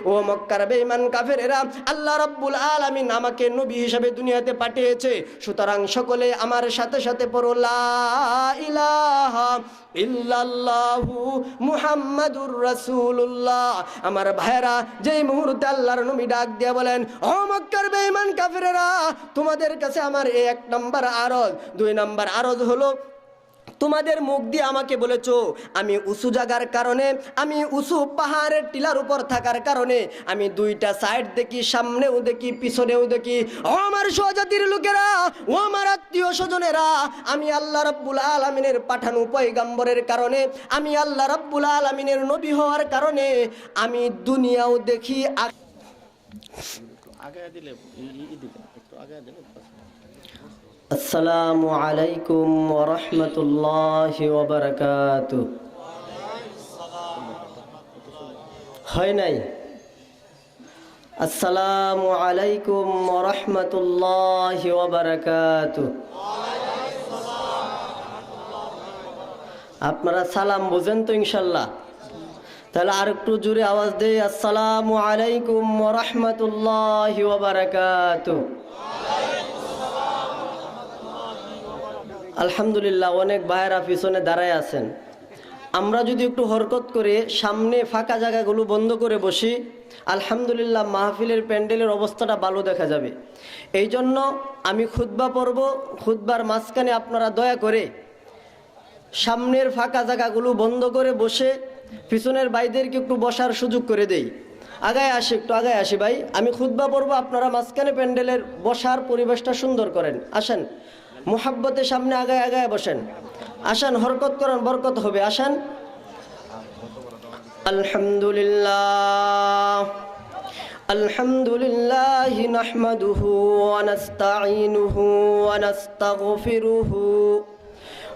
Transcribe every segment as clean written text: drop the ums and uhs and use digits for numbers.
ও মক্কার বেঈমান কাফেরেরা, আল্লাহ রাব্বুল আলামিন আমাকে নবী হিসেবে দুনিয়াতে পাঠিয়েছে, সুতরাং সকলে আমার সাথে সাথে পড়ো লা ইলাহা ইল্লাল্লাহু মুহাম্মাদুর রাসূলুল্লাহ। আমার ভাইরা, যেই মুহূর্তে আল্লাহর নবী ডাক দিয়ে বলেন, ও মক্কার বেঈমান কাফেরেরা, তোমাদের কাছে আমার এই 1 নাম্বার আরজ। 2 নাম্বার আরজ হলো, তোমাদের মুখ দিয়ে আমাকে বলেছো আমি উঁচু জায়গার কারণে, আমি উঁচু পাহাড়ের টিলার উপর থাকার কারণে আমি 2টা সাইড দেখি, সামনেও দেখি পিছনেও দেখি। ও আমার স্বজাতির লোকেরা, ও আমার আত্মীয় স্বজনেরা, আমি আল্লাহ রাব্বুল আলামিনের পাঠানো পয়গম্বরের কারণে, আমি আল্লাহ রাব্বুল আলামিনের নবী হওয়ার কারণে আমি দুনিয়াও দেখি। আগে দিলে একটু আগে দিলে। আসসালামু আলাইকুম ওয়া রাহমাতুল্লাহি ওয়া বারাকাতুহু। হয় নাই? আসসালামু আলাইকুম ওয়া রাহমাতুল্লাহি ওয়া বারাকাতুহু। আপনারা সালাম বুঝেন তো ইনশাআল্লাহ? তাহলে আর একটু জোরে আওয়াজ দেই, আসসালামু আলাইকুম ওয়া রাহমাতুল্লাহি ওয়া বারাকাতুহু। আলহামদুলিল্লাহ, অনেক ভাইয়েরা পিছনে দাঁড়ায় আছেন। আমরা যদি একটু হরকত করে সামনে ফাঁকা জায়গাগুলো বন্ধ করে বসি, আলহামদুলিল্লাহ মাহফিলের প্যান্ডেলের অবস্থাটা ভালো দেখা যাবে। এই জন্য আমি খুতবা পড়ব, খুতবার মাঝখানে আপনারা দয়া করে সামনের ফাঁকা জায়গাগুলো বন্ধ করে বসে পিছনের ভাইদেরকে একটু বসার সুযোগ করে দেই। আগায় আসি, একটু আগায় আসি ভাই। আমি খুতবা পড়ব, আপনারা মাঝখানে প্যান্ডেলের বসার পরিবেশটা সুন্দর করেন। আসেন, মুহাব্বতে সামনে আগায় আগায় বসেন। আসেন, হরকত করেন, বরকত হবে। আসেন। আলহামদুলিল্লাহ আলহামদুলিল্লাহ নাহমাদুহু ওয়া নাস্তাঈনুহু ওয়া নাস্তাগফিরুহু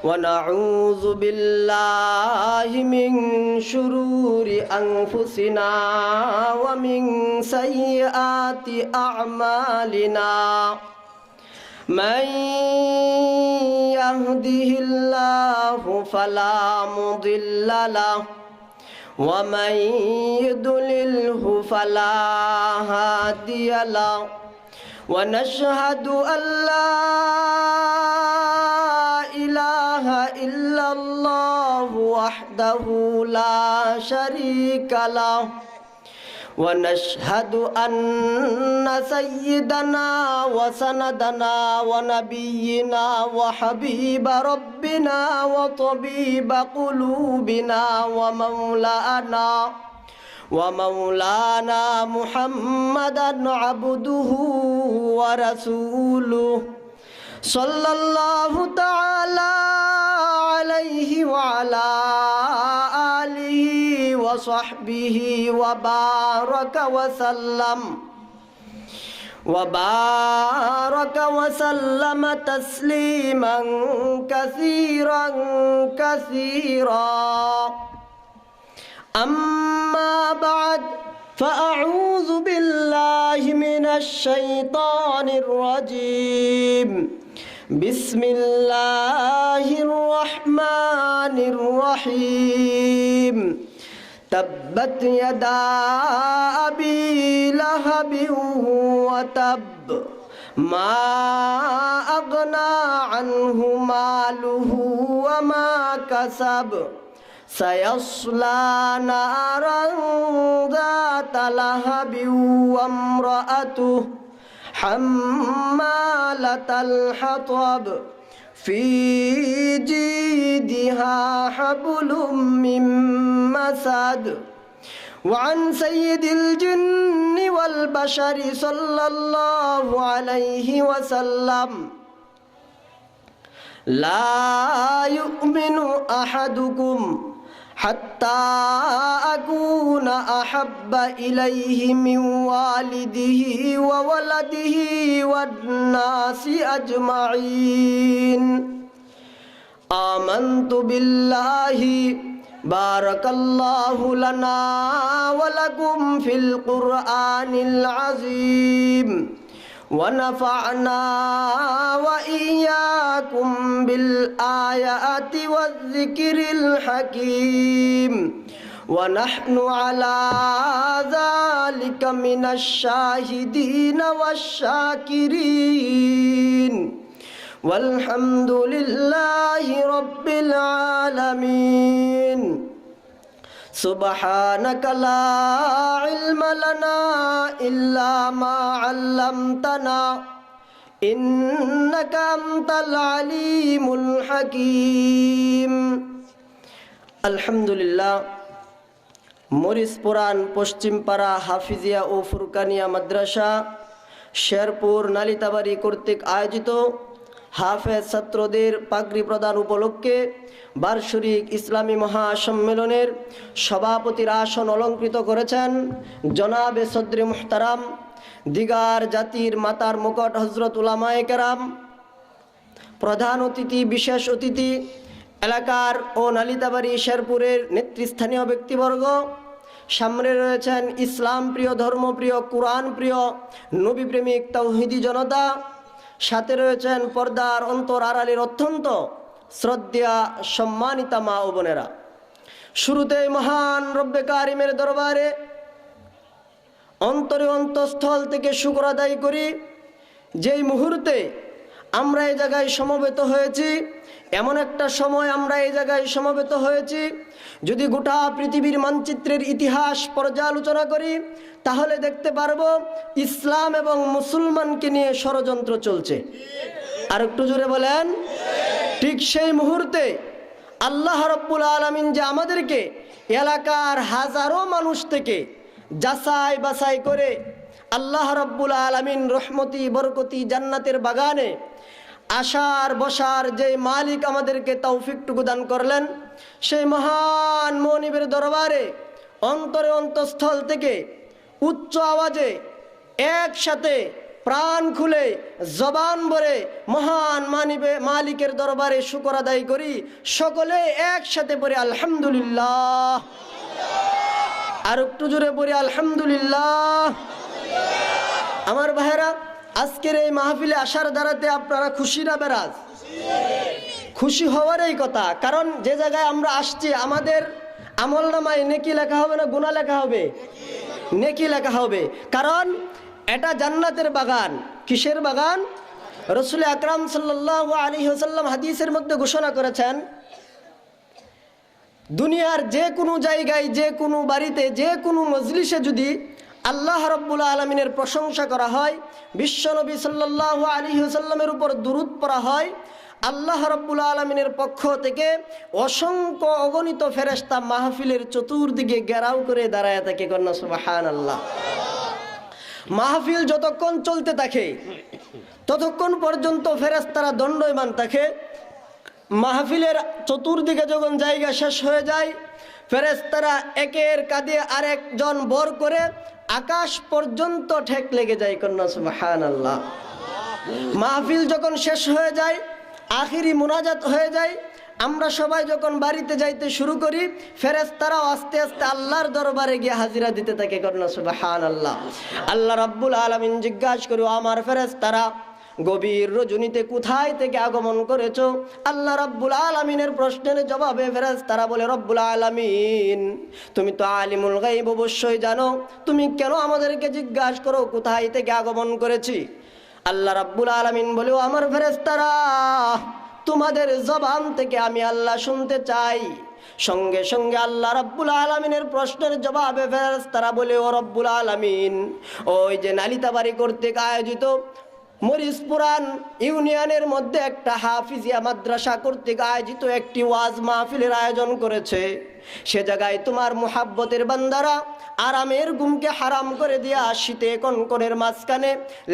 ওয়া নাউযু বিল্লাহি মিন শুরুরি আনফুসিনা ওয়া মিন সাইয়্যাতি আ'মালিনা। من يهده الله فلا مضل له ومن يضلله فلا هادي له ونشهد أن لا إله إلا الله وحده لا شريك له ونشهد أن سيدنا وسندنا ونبينا وحبيب ربنا وطبيب قلوبنا ومولانا محمدا عبده ورسوله صلى الله تعالى عليه وعلى آله وصحبه وبارك وسلم تسليما كثيرا كثيرا. أما بعد، فأعوذ بالله من الشيطان الرجيم. بسم الله الرحمن الرحيم. تبت يدا أبي لهب وتب ما أغنى عنه ماله وما كسب سيصلى نارا ذات لهب وامرأته حمالة الحطب في جيدها حبل من مسد. وعن سيد الجن والبشر صلى الله عليه وسلم: لا يؤمن أحدكم حتى أكون أحب إليه من والده وولده والناس أجمعين. آمنت بالله. بارك الله لنا ولكم في القرآن العظيم ونفعنا وإياكم بالآيات والذكر الحكيم ونحن على ذلك من الشاهدين والشاكرين والحمد لله رب العالمين سبحانك لا علم لنا إلا ما علمتنا إنك أنت العليم الحكيم الحمد لله মরিচ পুরান পশ্চিমপাড়া হাফিজিয়া ও ফুরকানিয়া মাদ্রাসা শেরপুর নালিতাবাড়ি কর্তৃক আয়োজিত হাফেজ ছাত্রদের পাগড়ি প্রদান উপলক্ষে বার্ষিক ইসলামী মহাসম্মেলনের সভাপতির আসন অলঙ্কৃত করেছেন জনাবে সদরে মুহতারাম দিগার জাতির মাতার মুকুট হযরত উলামায়ে কেরাম। প্রধান অতিথি বিশেষ অতিথি এলাকার ও নালিতাবাড়ি শেরপুরের নেতৃস্থানীয় ব্যক্তিবর্গ, সামনে রয়েছেন ইসলাম প্রিয়, ধর্মপ্রিয়, কোরআন প্রিয়, নবী প্রেমিক তাওহীদি জনতা, সাথে রয়েছেন পর্দার অন্তর আড়ালের অত্যন্ত শ্রদ্ধেয়া সম্মানিতা মা ও বোনেরা। শুরুতেই মহান রব্বে কারিমের দরবারে অন্তরে অন্তঃস্থল থেকে শুকর আদায় করি, যেই মুহূর্তে আমরা এই জায়গায় সমবেত হয়েছি, এমন একটা সময় আমরা এই জায়গায় সমবেত হয়েছি, যদি গোটা পৃথিবীর মানচিত্রের ইতিহাস পর্যালোচনা করি তাহলে দেখতে পারবো ইসলাম এবং মুসলমানকে নিয়ে ষড়যন্ত্র চলছে। আর একটু জোরে বলেন। ঠিক সেই মুহূর্তে আল্লাহ রাব্বুল আলামিন যে আমাদেরকে এলাকার হাজারো মানুষ থেকে যাচাই বাছাই করে আল্লাহ রাব্বুল আলামিন রহমতি বরকতি জান্নাতের বাগানে আসার বসার যে মালিক আমাদেরকে তৌফিকটুকু দান করলেন, সেই মহান মনিবের দরবারে অন্তরে অন্তঃস্থল থেকে উচ্চ আওয়াজে একসাথে প্রাণ খুলে জবান ভরে মহান মালিকের দরবারে শুকর আদায় করি। সকলে একসাথে পড়ে আলহামদুলিল্লাহ। আর একটু জোরে পড়ে আলহামদুলিল্লাহ। আমার ভাইরা, আজকের এই মাহফিলে আসার দ্বারাতে আপনারা খুশি না বেরাজ? খুশি হওয়ারই কথা, কারণ যে জায়গায় আমরা আসছি আমাদের আমল নামায় নেকি লেখা হবে না গুনাহ লেখা হবে? নেকি লেখা হবে, কারণ এটা জান্নাতের বাগান। কিসের বাগান? রাসূল আকরাম সাল্লাল্লাহু আলাইহি ওয়াসাল্লাম হাদিসের মধ্যে ঘোষণা করেছেন, দুনিয়ার যে কোনো জায়গায়, যে কোনো বাড়িতে, যে কোনো মজলিসে যদি আল্লাহ রাব্বুল আলামিনের প্রশংসা করা হয়, বিশ্বনবী সাল্লাল্লাহু আলাইহি ওয়াসাল্লামের উপর দুরূদ পড়া হয়, আল্লাহ রাব্বুল আলামিনের পক্ষ থেকে অসংখ্য অগণিত ফেরেশতা মাহফিলের চতুর্দিকে ঘেরাও করে দাঁড়ায় থাকে। কন্যা সুবহানাল্লাহ। মাহফিল যতক্ষণ চলতে থাকে ততক্ষণ পর্যন্ত ফেরেশতারা দণ্ডায়মান থাকে। মাহফিলের চতুর্দিকে যখন জায়গা শেষ হয়ে যায়, ফেরেশতারা একের কাঁধে আরেকজন বর করে আকাশ পর্যন্ত ঠেক লেগে যায়। কন্যা সুবহানাল্লাহ। মাহফিল যখন শেষ হয়ে যায়, আখিরি মুনাজাত হয়ে যায়, আমরা সবাই যখন বাড়িতে যাইতে শুরু করি, ফেরেশতারাও আস্তে আস্তে আল্লাহর দরবারে গিয়ে হাজিরা দিতে থাকে। কন্যা সুবহানাল্লাহ। আল্লাহ রাব্বুল আলামিন জিজ্ঞাসা করে, আমার ফেরেশতারা গভীর রজনীতে কোথায় থেকে আগমন করেছো? আল্লাহ রাব্বুল আলামিনের প্রশ্নের জবাবে ফেরেশতারা বলে, রব্বুল আলামিন তুমি তো আলিমুল গায়ব, অবশ্যই জানো, তুমি কেন আমাদেরকে জিজ্ঞাসা করো কোথায় থেকে আগমন করেছি? আল্লাহ রাব্বুল আলামিন বলে, আমার ফেরেশতারা তোমাদের জবান থেকে আমি আল্লাহ শুনতে চাই। সঙ্গে সঙ্গে আল্লাহ রাব্বুল আলামিনের প্রশ্নের জবাবে ফেরেশতারা বলে, ও রব্বুল আলামিন, ওই যে নালিতাবাড়ি কর্তৃক আয়োজিত মরিচপুরান ইউনিয়নের মধ্যে একটা হাফিজিয়া মাদ্রাসা কর্তৃক আয়োজিত একটি ওয়াজ মাহফিলের আয়োজন করেছে, সে জায়গায় তোমার মুহাব্বতের বান্দারা আরামের ঘুমকে হারাম করে দিয়া, শীতে কনকনের মাঝখানে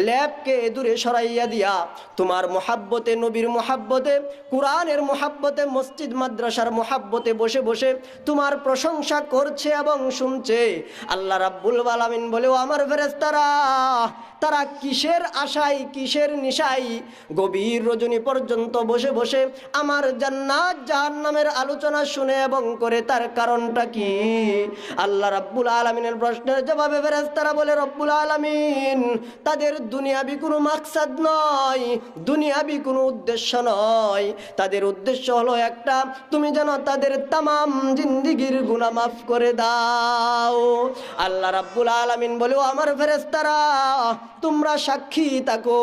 ল্যাবকে দূরে সরাইয়া দিয়া তোমার মুহাব্বতে, নবীর মুহাব্বতে, কোরআনের মুহাব্বতে, মসজিদ মাদ্রাসার মুহাব্বতে বসে বসে তোমার প্রশংসা করছে এবং শুনছে। আল্লাহ রাব্বুল আলামিন বলেও, আমার ফেরেশতারা তারা কিসের আশায়, কিসের নিশায় গভীর রজনী পর্যন্ত বসে বসে আমার জান্নাত জাহান্নামের আলোচনা শুনে এবং করে তারা এটার কারণটা কি? আল্লাহ রাব্বুল আলামিনের প্রশ্নের জবাবে ফেরেশতারা বলে, রব্বুল আলামিন তাদের দুনিয়াবি কোনো মাকসাদ নয়, দুনিয়াবি কোনো উদ্দেশ্য নয়, তাদের উদ্দেশ্য হলো একটা, তুমি যেন তাদের তামাম জিন্দেগির গুনাহ মাফ করে দাও। আল্লাহ রাব্বুল আলামিন বলে, ও আমার ফেরেশতারা তোমরা সাক্ষী থাকো,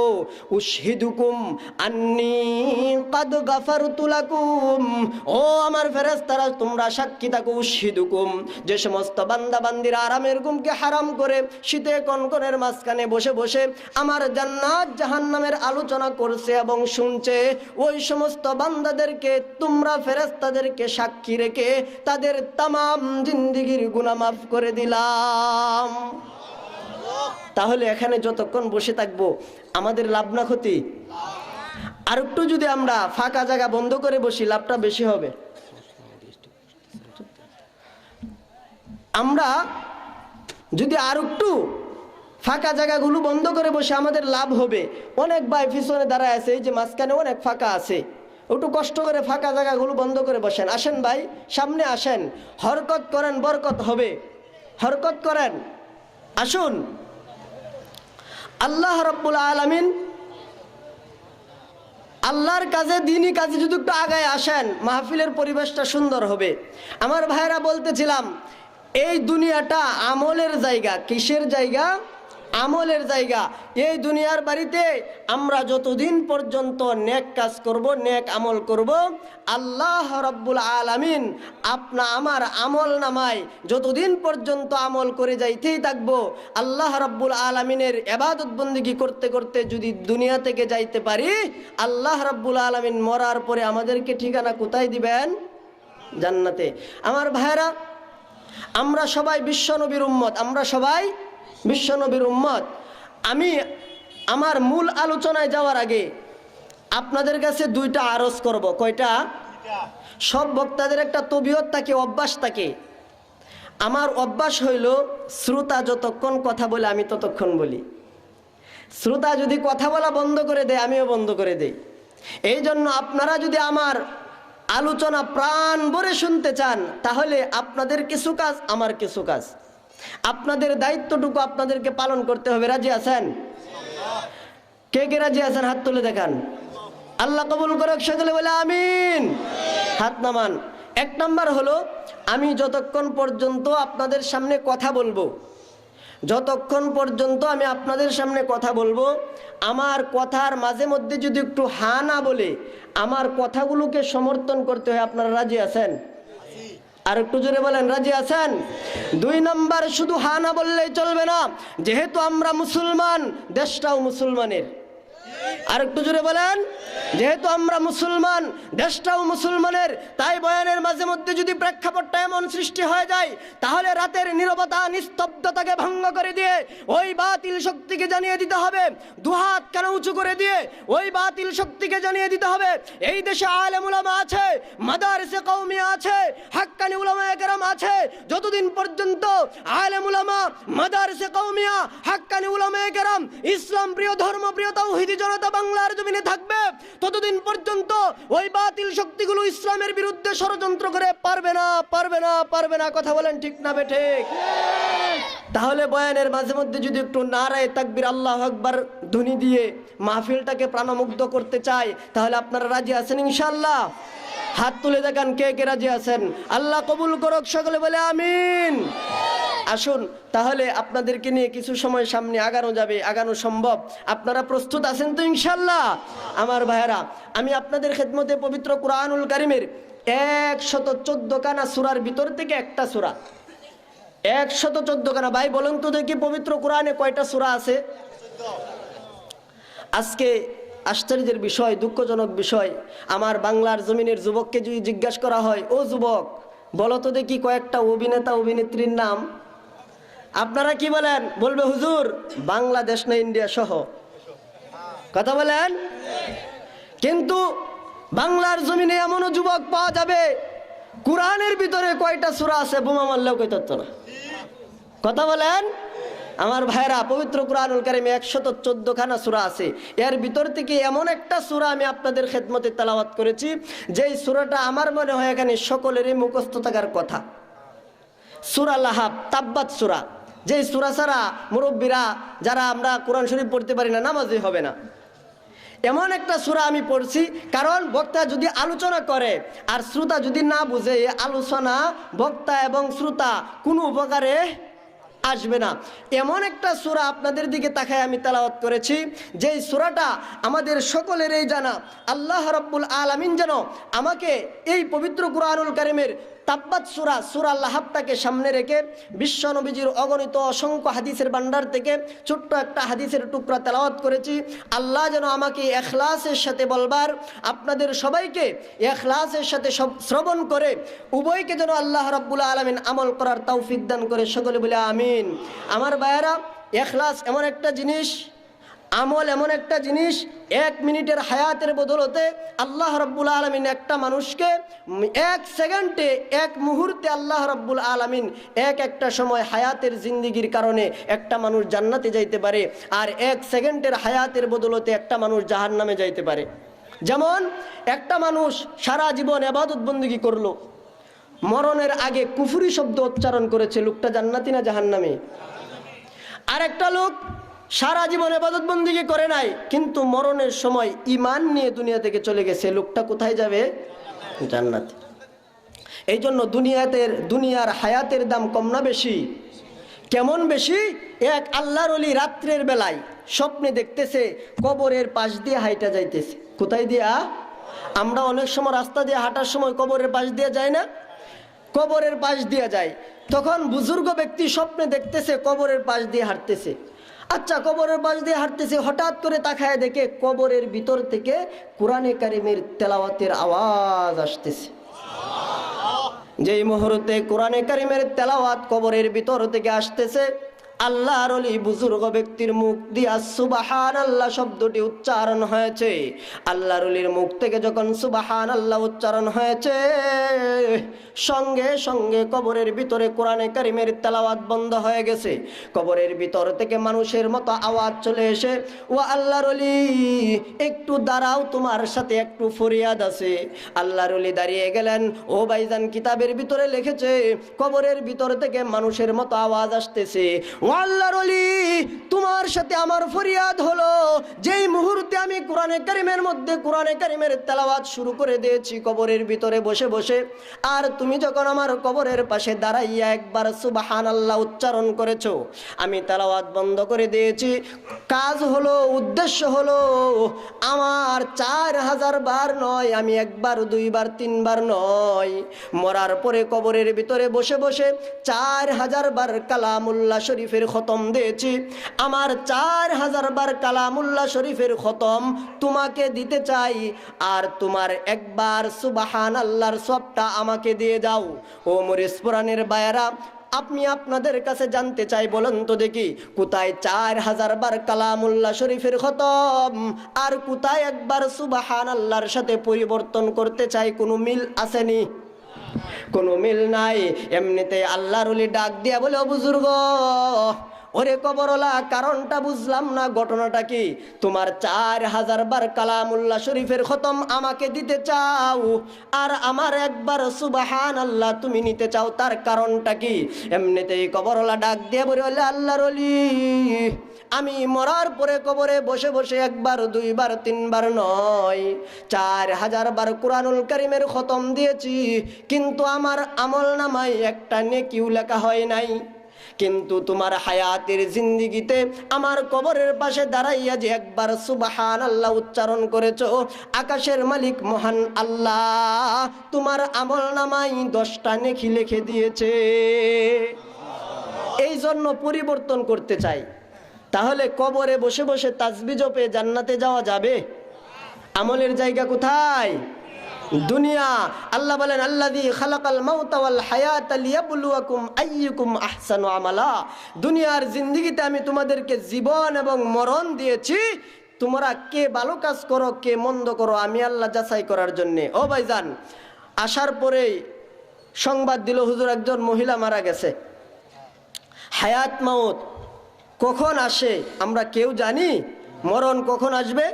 উশহিদুকুম আন্নী কাদ গাফারতু লাকুম, ও আমার ফেরেশতারা তোমরা সাক্ষী থাকো, উশহিদুকুম, যে সমস্ত বান্দা বান্দিরা আরামের ঘুমকে হারাম করে শীতে কনকনের মাঝখানে বসে বসে আমার জান্নাত জাহান্নামের আলোচনা করছে এবং শুনছে, ওই সমস্ত বান্দাদেরকে তোমরা ফেরেশতাদেরকে সাক্ষী রেখে তাদের তামাম জিন্দেগির গুনাহ মাফ করে দিলাম। তাহলে এখানে যতক্ষণ বসে থাকবো আমাদের লাভ না ক্ষতি? আর একটু যদি আমরা ফাঁকা জায়গা বন্ধ করে বসি লাভটা বেশি হবে। আমরা যদি আর একটু ফাঁকা জায়গাগুলো বন্ধ করে বসে আমাদের লাভ হবে। অনেক ভাই পিছনে দাঁড়ায় আছে, এই যে মাঝখানে অনেক ফাঁকা আছে, একটু কষ্ট করে ফাঁকা জায়গাগুলো বন্ধ করে বসেন। আসেন ভাই, সামনে আসেন, হরকত করেন, বরকত হবে, হরকত করেন, আসুন। আল্লাহ রাব্বুল আলামিন আল্লাহর কাজে, দ্বীনি কাজে যদি একটু আগায় আসেন, মাহফিলের পরিবেশটা সুন্দর হবে। আমার ভাইরা বলতেছিলাম, এই দুনিয়াটা আমলের জায়গা। কিসের জায়গা? আমলের জায়গা। এই দুনিয়ার বাড়িতে আমরা যতদিন পর্যন্ত নেক কাজ করব, নেক আমল করব, আল্লাহ রাব্বুল আলামিন আমার আমল নামায় যতদিন পর্যন্ত আমল করে যাইতেই থাকবো, আল্লাহ রাব্বুল আলামিনের ইবাদত বন্দেগী করতে করতে যদি দুনিয়া থেকে যাইতে পারি, আল্লাহ রাব্বুল আলামিন মরার পরে আমাদেরকে ঠিকানা কোথায় দিবেন? জান্নাতে। আমার ভাইরা, আমরা সবাই বিশ্বনবীর উম্মত, আমরা সবাই বিশ্বনবীর উম্মত। আমি আমার মূল আলোচনায় যাওয়ার আগে আপনাদের কাছে দুইটা আরজ করব। কয়টা? সব বক্তাদের একটা তবিয়ত থাকে, অভ্যাস থাকে। আমার অভ্যাস হইল, শ্রোতা যতক্ষণ কথা বলে আমি ততক্ষণ বলি। শ্রোতা যদি কথা বলা বন্ধ করে দেয় আমিও বন্ধ করে দেই। এই জন্য আপনারা যদি আমার আলোচনা প্রাণ ভরে শুনতে চান, তাহলে আপনাদের কিছু কাজ, আমার কিছু কাজ, আপনাদের দায়িত্বটুকু আপনাদেরকে পালন করতে হবে। রাজি আছেন? কে কে রাজি আছেন? হাত তুলে দেখান। আল্লাহ কবুল করুক, সকলে বলে আমিন। হাত নামান। এক নাম্বার হলো, আমি যতক্ষণ পর্যন্ত আপনাদের সামনে কথা বলবো, যতক্ষণ পর্যন্ত আমি আপনাদের সামনে কথা বলবো, আমার কথার মাঝে মধ্যে যদি একটু হা না বলে আমার কথাগুলোকে সমর্থন করতে হয়। আপনারা রাজি আছেন? আর একটু জোরে বলেন, রাজি আছেন? দুই নাম্বার, শুধু হা না বললেই চলবে না, যেহেতু আমরা মুসলমান, দেশটাও মুসলমানের। আর একটু জোরে বলেন, যেহেতু আমরা মুসলমান, দেশটাও মুসলমানের। তাই বয়ানের মাঝে মধ্যে যদি প্রেক্ষাপটটা এমন সৃষ্টি হয়ে যায়, তাহলে রাতের নীরবতা, নিস্তব্ধতাকে ভঙ্গ করে দিয়ে ওই বাতিল শক্তিকে জানিয়ে দিতে হবে, দুহাত কেন উঁচু করে দিয়ে ওই বাতিল শক্তিকে জানিয়ে দিতে হবে, এই দেশে আলেম উলামা আছে, মাদারিসে কওমিয়া আছে, হাক্কানি উলামায়ে কেরাম আছে। যতদিন পর্যন্ত আলেম উলামা, মাদারিসে কওমিয়া, হাক্কানি উলামায়ে কেরাম, ইসলাম প্রিয়, ধর্ম প্রিয় তাওহীদি জনতা বাংলার জমিনে থাকবে, ততদিন পর্যন্ত ওই বাতিল শক্তিগুলো ইসলামের বিরুদ্ধে ষড়যন্ত্র করে পারবে না, পারবে না, পারবে না। কথা বলেন ঠিক না বেঠিক? তাহলে বয়ানের মাঝে মধ্যে যদি একটু নারায়ে তাকবীর, আল্লাহু আকবার ধ্বনি দিয়ে মাহফিলটাকে প্রাণমুগ্ধ করতে চাই, তাহলে আপনারা রাজি আছেন ইনশাআল্লাহ? হাত তুলে দেখান কে কে রাজি আছেন। আল্লাহ কবুল করুক, সকলে বলে আমিন। আসুন তাহলে আপনাদেরকে নিয়ে কিছু সময় সামনে আগানো যাবে, আগানো সম্ভব। আপনারা প্রস্তুত আছেন তো ইনশাআল্লাহ? আমার ভাইয়েরা, আমি আপনাদের খেদমতে পবিত্র কুরআনুল কারীমের 114 খানা সূরার ভিতর থেকে একটা সূরা, 114 খানা। ভাই বলুন তো দেখি, পবিত্র কোরআনে কয়টা সূরা আছে? আজকে আশ্চর্যের বিষয়, দুঃখজনক বিষয়, আমার বাংলার জমিনের যুবককে যদি জিজ্ঞাসা করা হয়, ও যুবক বলো তো দেখি কয়েকটা অভিনেতা অভিনেত্রীর নাম, আপনারা কি বলেন? বলবে হুজুর বাংলাদেশ না ইন্ডিয়া সহ। কথা বলেন। কিন্তু বাংলার জমিনে এমনও যুবক পাওয়া যাবে, কোরআনের ভিতরে কয়টা সূরা আছে বোমা মারলেও কই তত্ত্ব না। কথা বলেন। আমার ভাইরা, পবিত্র কুরআনুল কারীমে 114খানা সূরা আছে। এর ভিতর থেকে এমন একটা সূরা আমি আপনাদের খেদমতে তেলাওয়াত করেছি, যেই সূরাটা আমার মনে হয় এখানে সকলেরই মুখস্থ থাকার কথা। সূরা লাহাব, তাব্বাত সূরা, যেই সূরা ছাড়া মুরব্বীরা যারা আমরা কোরআন শরীফ পড়তে পারি না, নামাজই হবে না। এমন একটা সূরা আমি পড়ছি, কারণ বক্তা যদি আলোচনা করে আর শ্রোতা যদি না বুঝে, আলোচনা বক্তা এবং শ্রোতা কোনো উপকারে আসবে না। এমন একটা সূরা আপনাদের দিকে তাকায় আমি তেলাওয়াত করেছি, যেই সূরাটা আমাদের সকলেরই জানা। আল্লাহ রাব্বুল আলামিন যেন আমাকে এই পবিত্র কুরআনুল কারীমের তাব্বাত সূরা, সূরা লাহাবটাকে সামনে রেখে বিশ্ব নবীজির অগণিত অসংখ্য হাদিসের ভান্ডার থেকে ছোট্ট একটা হাদিসের টুকরা তেলাওয়াত করেছি। আল্লাহ যেন আমাকে ইখলাসের সাথে বলবার, আপনাদের সবাইকে ইখলাসের সাথে সব শ্রবণ করে উভয়কে যেন আল্লাহ রাব্বুল আলামিন আমল করার তৌফিক দান করে, সকলে বলে আমিন। আমার ভাইয়েরা, ইখলাস এমন একটা জিনিস, আমল এমন একটা জিনিস, 1 মিনিটের হায়াতের বদলতে আল্লাহ রাব্বুল আলামিন একটা মানুষকে 1 সেকেন্ডে, 1 মুহূর্তে আল্লাহ রাব্বুল আলামিন একটা সময় হায়াতের জিন্দিগির কারণে একটা মানুষ জান্নাতে যাইতে পারে, আর 1 সেকেন্ডের হায়াতের বদলতে একটা মানুষ জাহান্নামে যাইতে পারে। যেমন একটা মানুষ সারা জীবন ইবাদত বন্দেগী করলো, মরণের আগে কুফরি শব্দ উচ্চারণ করেছে, লোকটা জান্নাতি না জাহান্নামী? আর একটা লোক সারা জীবন ইবাদত বন্দেগী করে নাই, কিন্তু মরণের সময় ঈমান নিয়ে দুনিয়া থেকে চলে গেছে, লোকটা কোথায় যাবে? জান্নাতে। এই জন্য দুনিয়ার হায়াতের দাম কম না বেশি? কেমন বেশি? এক আল্লাহর ওলি রাত্রের বেলায় স্বপ্নে দেখতেছে কবরের পাশ দিয়ে হাইটা যাইতেছে। কোথায় দিয়া? আমরা অনেক সময় রাস্তা দিয়ে হাঁটার সময় কবরের পাশ দিয়ে যাই না? কবরের পাশ দিয়ে যায়। তখন বুজুর্গ ব্যক্তি স্বপ্নে দেখতেছে কবরের পাশ দিয়ে হাঁটতেছে। আচ্ছা, কবরের পাশ দিয়ে হাঁটতেছে, হঠাৎ করে তাকায় দেখে কবরের ভিতর থেকে কোরআনে কারিমের তেলাওয়াতের আওয়াজ আসতেছে। যেই মুহূর্তে কোরআনে কারিমের তেলাওয়াত কবরের ভিতর থেকে আসতেছে, আল্লাহর ওলি বুজুর্গ ব্যক্তির মুখ দিয়া সুবহানাল্লাহ শব্দটি উচ্চারণ হয়েছে। আল্লাহর ওলির মুখ থেকে যখন সুবহানাল্লাহ উচ্চারণ হয়েছে, সঙ্গে সঙ্গে কবরের ভিতরে কোরআনে কারিমের তেলাওয়াত বন্ধ হয়ে গেছে। কবরের ভিতর থেকে মানুষের মতো আওয়াজ চলে এসে, ও আল্লাহর ওলি একটু দাঁড়াও, তোমার সাথে একটু ফরিয়াদ আছে। আল্লাহর ওলি দাঁড়িয়ে গেলেন। ও ভাইজান, কিতাবের ভিতরে লিখেছে কবরের ভিতর থেকে মানুষের মতো আওয়াজ আসতেছে, ও আল্লাহর ওলি তোমার সাথে আমার ফরিয়াদ হলো যেই মুহূর্তে আমি কোরআনে কারিমের মধ্যে কোরআনে কারিমের তেলাওয়াত শুরু করে দিয়েছি কবরের ভিতরে বসে বসে, আর তুমি যখন আমার কবরের পাশে দাঁড়াইয়া একবার সুবহানাল্লাহ উচ্চারণ করেছো, আমি তেলাওয়াত বন্ধ করে দিয়েছি। কাজ হলো, উদ্দেশ্য হলো আমার 4000 বার নয়, আমি 1 বার 2 বার 3 বার নয়, মরার পরে কবরের ভিতরে বসে বসে 4000 বার কালামুল্লাহ শরীফের খতম দিয়েছি। আমার 4000 বার কালামুল্লাহ শরীফের খতম তোমাকে দিতে চাই, আর তোমার 1 বার সুবহানাল্লাহর সবটা আমাকে দিয়ে যাও। ও মরিসপুরানের বায়ারা, আমি আপনাদের কাছে জানতে চাই, বলেন তো দেখি, কোথায় 4000 বার কালামুল্লাহ শরীফের খতম আর কোথায় 1 বার সুবহানাল্লাহর সাথে পরিবর্তন করতে চাই? কোনো মিল আসেনি? কোনো মিল নাই। এমনিতে আল্লাহর ওলি ডাক দিয়া বলে, ও বুজুর্গ, ওরে কবরওয়ালা, কারণটা বুঝলাম না, ঘটনাটা কি? তোমার 4000 বার কালামুল্লাহ শরীফের খতম আমাকে দিতে চাও, আর আমার 1 বার সুবহানাল্লাহ তুমি নিতে চাও, তার কারণটা কি? এমনিতেই কবরওয়ালা ডাক দিয়ে বলে, আল্লাহর ওলি, আমি মরার পরে কবরে বসে বসে 1 বার 2 বার 3 বার নয়, 4000 বার কুরআনুল কারীমের খতম দিয়েছি, কিন্তু আমার আমল নামায় একটা নেকিও লেখা হয় নাই। কিন্তু তোমার হায়াতের জিন্দিগিতে আমার কবরের পাশে দাঁড়াইয়া যে 1 বার সুবহানাল্লাহ উচ্চারণ করেছো, আকাশের মালিক মহান আল্লাহ তোমার আমল নামায় 10টা নেকি লিখে দিয়েছে। এই জন্য পরিবর্তন করতে চাই। তাহলে কবরে বসে বসে তাসবিহ জপে জান্নাতে যাওয়া যাবে? আমলের জায়গা কোথায়? দুনিয়া। আল্লাহ বলেন, আল্লাযী খালাকাল মাউতা ওয়াল হায়াতা লিয়াবলুয়াকুম আইয়ুকুম আহসানু আমালা। দুনিয়ার জিন্দেগিতে আমি তোমাদেরকে জীবন এবং মরণ দিয়েছি, তোমরা কে ভালো কাজ করো কে মন্দ করো আমি আল্লাহ যাচাই করার জন্য। ও ভাইজান, আসার পরেই সংবাদ দিল হুজুর একজন মহিলা মারা গেছে। হায়াত মাউত কখন আসে আমরা কেউ জানি? মরণ কখন আসবে?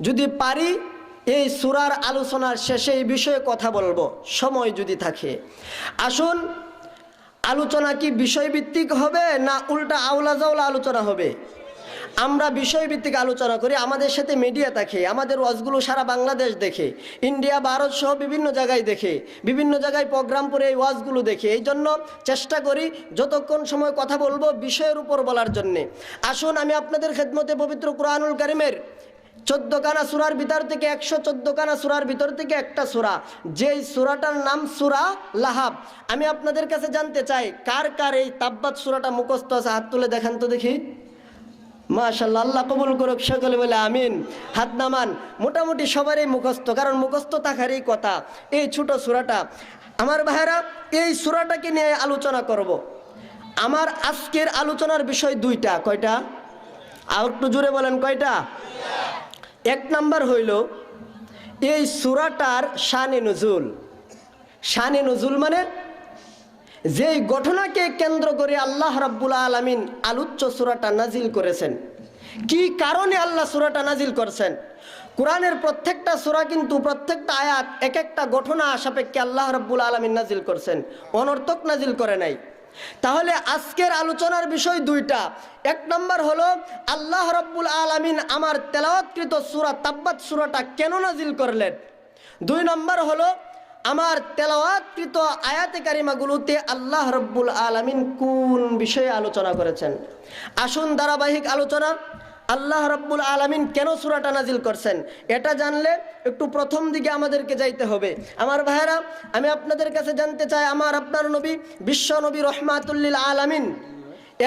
যদি পারি এই সূরার আলোচনার শেষে এই বিষয়ে কথা বলবো, সময় যদি থাকে। আসুন, আলোচনা কি বিষয়ভিত্তিক হবে না উল্টা আওলা জাওলা আলোচনা হবে? আমরা বিষয়ভিত্তিক আলোচনা করি। আমাদের সাথে মিডিয়া থাকে, আমাদের ওয়াজগুলো সারা বাংলাদেশ দেখে, ইন্ডিয়া ভারত সহ বিভিন্ন জায়গায় দেখে, বিভিন্ন জায়গায় প্রোগ্রাম করে এই ওয়াজগুলো দেখে। এই জন্য চেষ্টা করি যতক্ষণ সময় কথা বলবো বিষয়ের উপর বলার জন্যে। আসুন, আমি আপনাদের খেদমতে পবিত্র কুরআনুল কারীমের 14 খানা সূরার ভিতর থেকে 114 খানা সূরার ভিতর থেকে একটা সূরা, যেই সূরাটার নাম সূরা লাহাব। আমি আপনাদের কাছে জানতে চাই, কার কার এই তাব্বাত সূরাটা মুখস্থ আছে? হাত তুলে দেখান তো দেখি। মাশাআল্লাহ, আল্লাহ কবুল করুক, সকলে বলে আমিন। হাত নামান। মোটামুটি সবারই মুখস্থ, কারণ মুখস্থ থাকারই কথা এই ছোট সূরাটা। আমার ভাইরা, এই সূরাটাকে নিয়ে আলোচনা করব। আমার আজকের আলোচনার বিষয় দুইটা। কয়টা? আর একটু জোরে বলেন, কয়টা? এক নাম্বার হইল এই সূরাটার শানে নুজুল। শানে নুজুল মানে যেই ঘটনাকে কেন্দ্র করে আল্লাহ রাব্বুল আলামিন আলোচ্য সূরাটা নাজিল করেছেন, কি কারণে আল্লাহ সূরাটা নাজিল করছেন। কোরআনের প্রত্যেকটা সূরা কিন্তু প্রত্যেকটা আয়াত এক একটা ঘটনা সাপেক্ষে আল্লাহ রাব্বুল আলামিন নাজিল করছেন, অনর্থক নাজিল করে নাই। তাহলে আজকের আলোচনার বিষয় দুইটা। এক নম্বর হলো আল্লাহ রাব্বুল আলামিন আমার তেলাওয়াতকৃত সূরা তাব্বাত সূরাটা কেন নাজিল করলেন। দুই নম্বর হলো আমার তেলাওয়াতকৃত আয়াতে কারিমাগুলোতে আল্লাহ রাব্বুল আলামিন কোন বিষয়ে আলোচনা করেছেন। আসুন, ধারাবাহিক আলোচনা। আল্লাহ রাব্বুল আলামিন কেন সূরাটা নাজিল করছেন এটা জানলে একটু প্রথম দিকে আমাদেরকে যাইতে হবে। আমার ভাইয়েরা, আমি আপনাদের কাছে জানতে চাই, আমার আপনার নবী, বিশ্ব নবী রহমাতুল লিল আলামিন,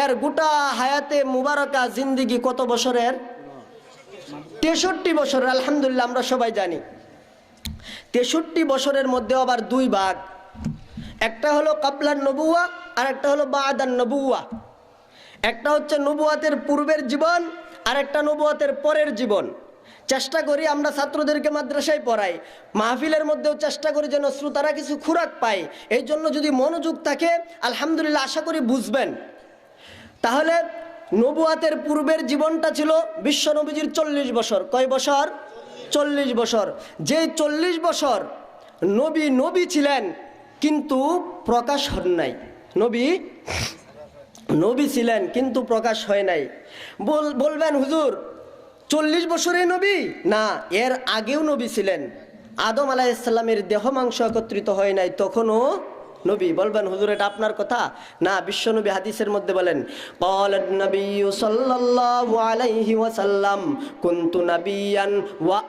এর গোটা হায়াতে মুবারকা জিন্দিগি কত বছরের? 63 বছরের। আলহামদুলিল্লাহ, আমরা সবাই জানি 63 বছরের মধ্যে আবার দুই ভাগ। একটা হলো কাবলান নবুয়া আর একটা হলো বাদান নবুয়া। একটা হচ্ছে নবুয়াতের পূর্বের জীবন আর একটা নবুয়াতের পরের জীবন। চেষ্টা করি আমরা ছাত্রদেরকে মাদ্রাসায় পড়াই, মাহফিলের মধ্যেও চেষ্টা করি যেন শ্রোতারা কিছু খোরাক পায়। এই জন্য যদি মনোযোগ থাকে আলহামদুলিল্লাহ আশা করি বুঝবেন। তাহলে নবুয়াতের পূর্বের জীবনটা ছিল বিশ্ব নবীজির 40 বছর। কয় বছর? 40 বছর। যেই 40 বছর নবী ছিলেন কিন্তু প্রকাশ হন নাই। নবী ছিলেন কিন্তু প্রকাশ হয় নাই। বলবেন হুজুর 40 বছরে নবী? না, এর আগেও নবী ছিলেন। আদম আলাইহিস সালামের দেহ মাংস একত্রিত হয় নাই, তখনও নবী। বলবেন হুজুর এটা আপনার কথা? না, বিশ্বনবী হাদিসের মধ্যে বলেন, ক্বালান নাবিয়্যু সাল্লাল্লাহু আলাইহি ওয়াসাল্লাম কুনতু নাবিয়ান ওয়া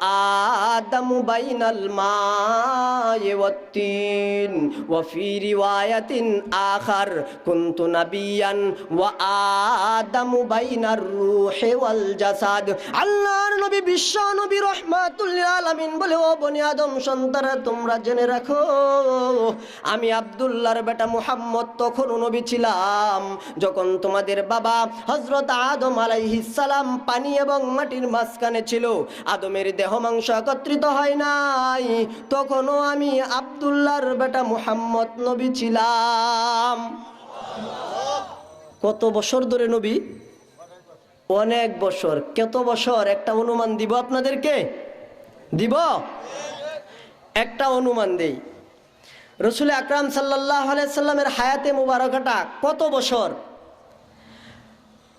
আদামু বাইনাল মা'i ওয়াত তিন ওয়া ফি রিওয়ায়াতিন আখার কুনতু নাবিয়ান ওয়া আদামু বাইনার রূহি ওয়াল জাসাদ। আল্লাহর নবী বিশ্ব নবী রাহমাতুল লিল আলামিন বলে, ও বনি আদম সন্তানরা, তোমরা জেনে রাখো আমি আব্দুল্লাহর বেটা মুহাম্মদ তখনও নবী ছিলাম যখন তোমাদের বাবা হযরত আদম আলাইহিস সালাম পানি এবং মাটির মাঝখানে ছিল, আদমের দেহ মাংস একত্রিত হয় নাই, তখনও আমি আব্দুল্লাহর বেটা মুহাম্মদ নবী ছিলাম। কত বছর ধরে নবী? অনেক বছর। কত বছর? একটা অনুমান দিব আপনাদেরকে, দিব একটা অনুমান দেই। রসুল আকরাম সাল্লাল্লাহু আলাইহি সাল্লামের হায়াতে মুবারকাটা কত বছর?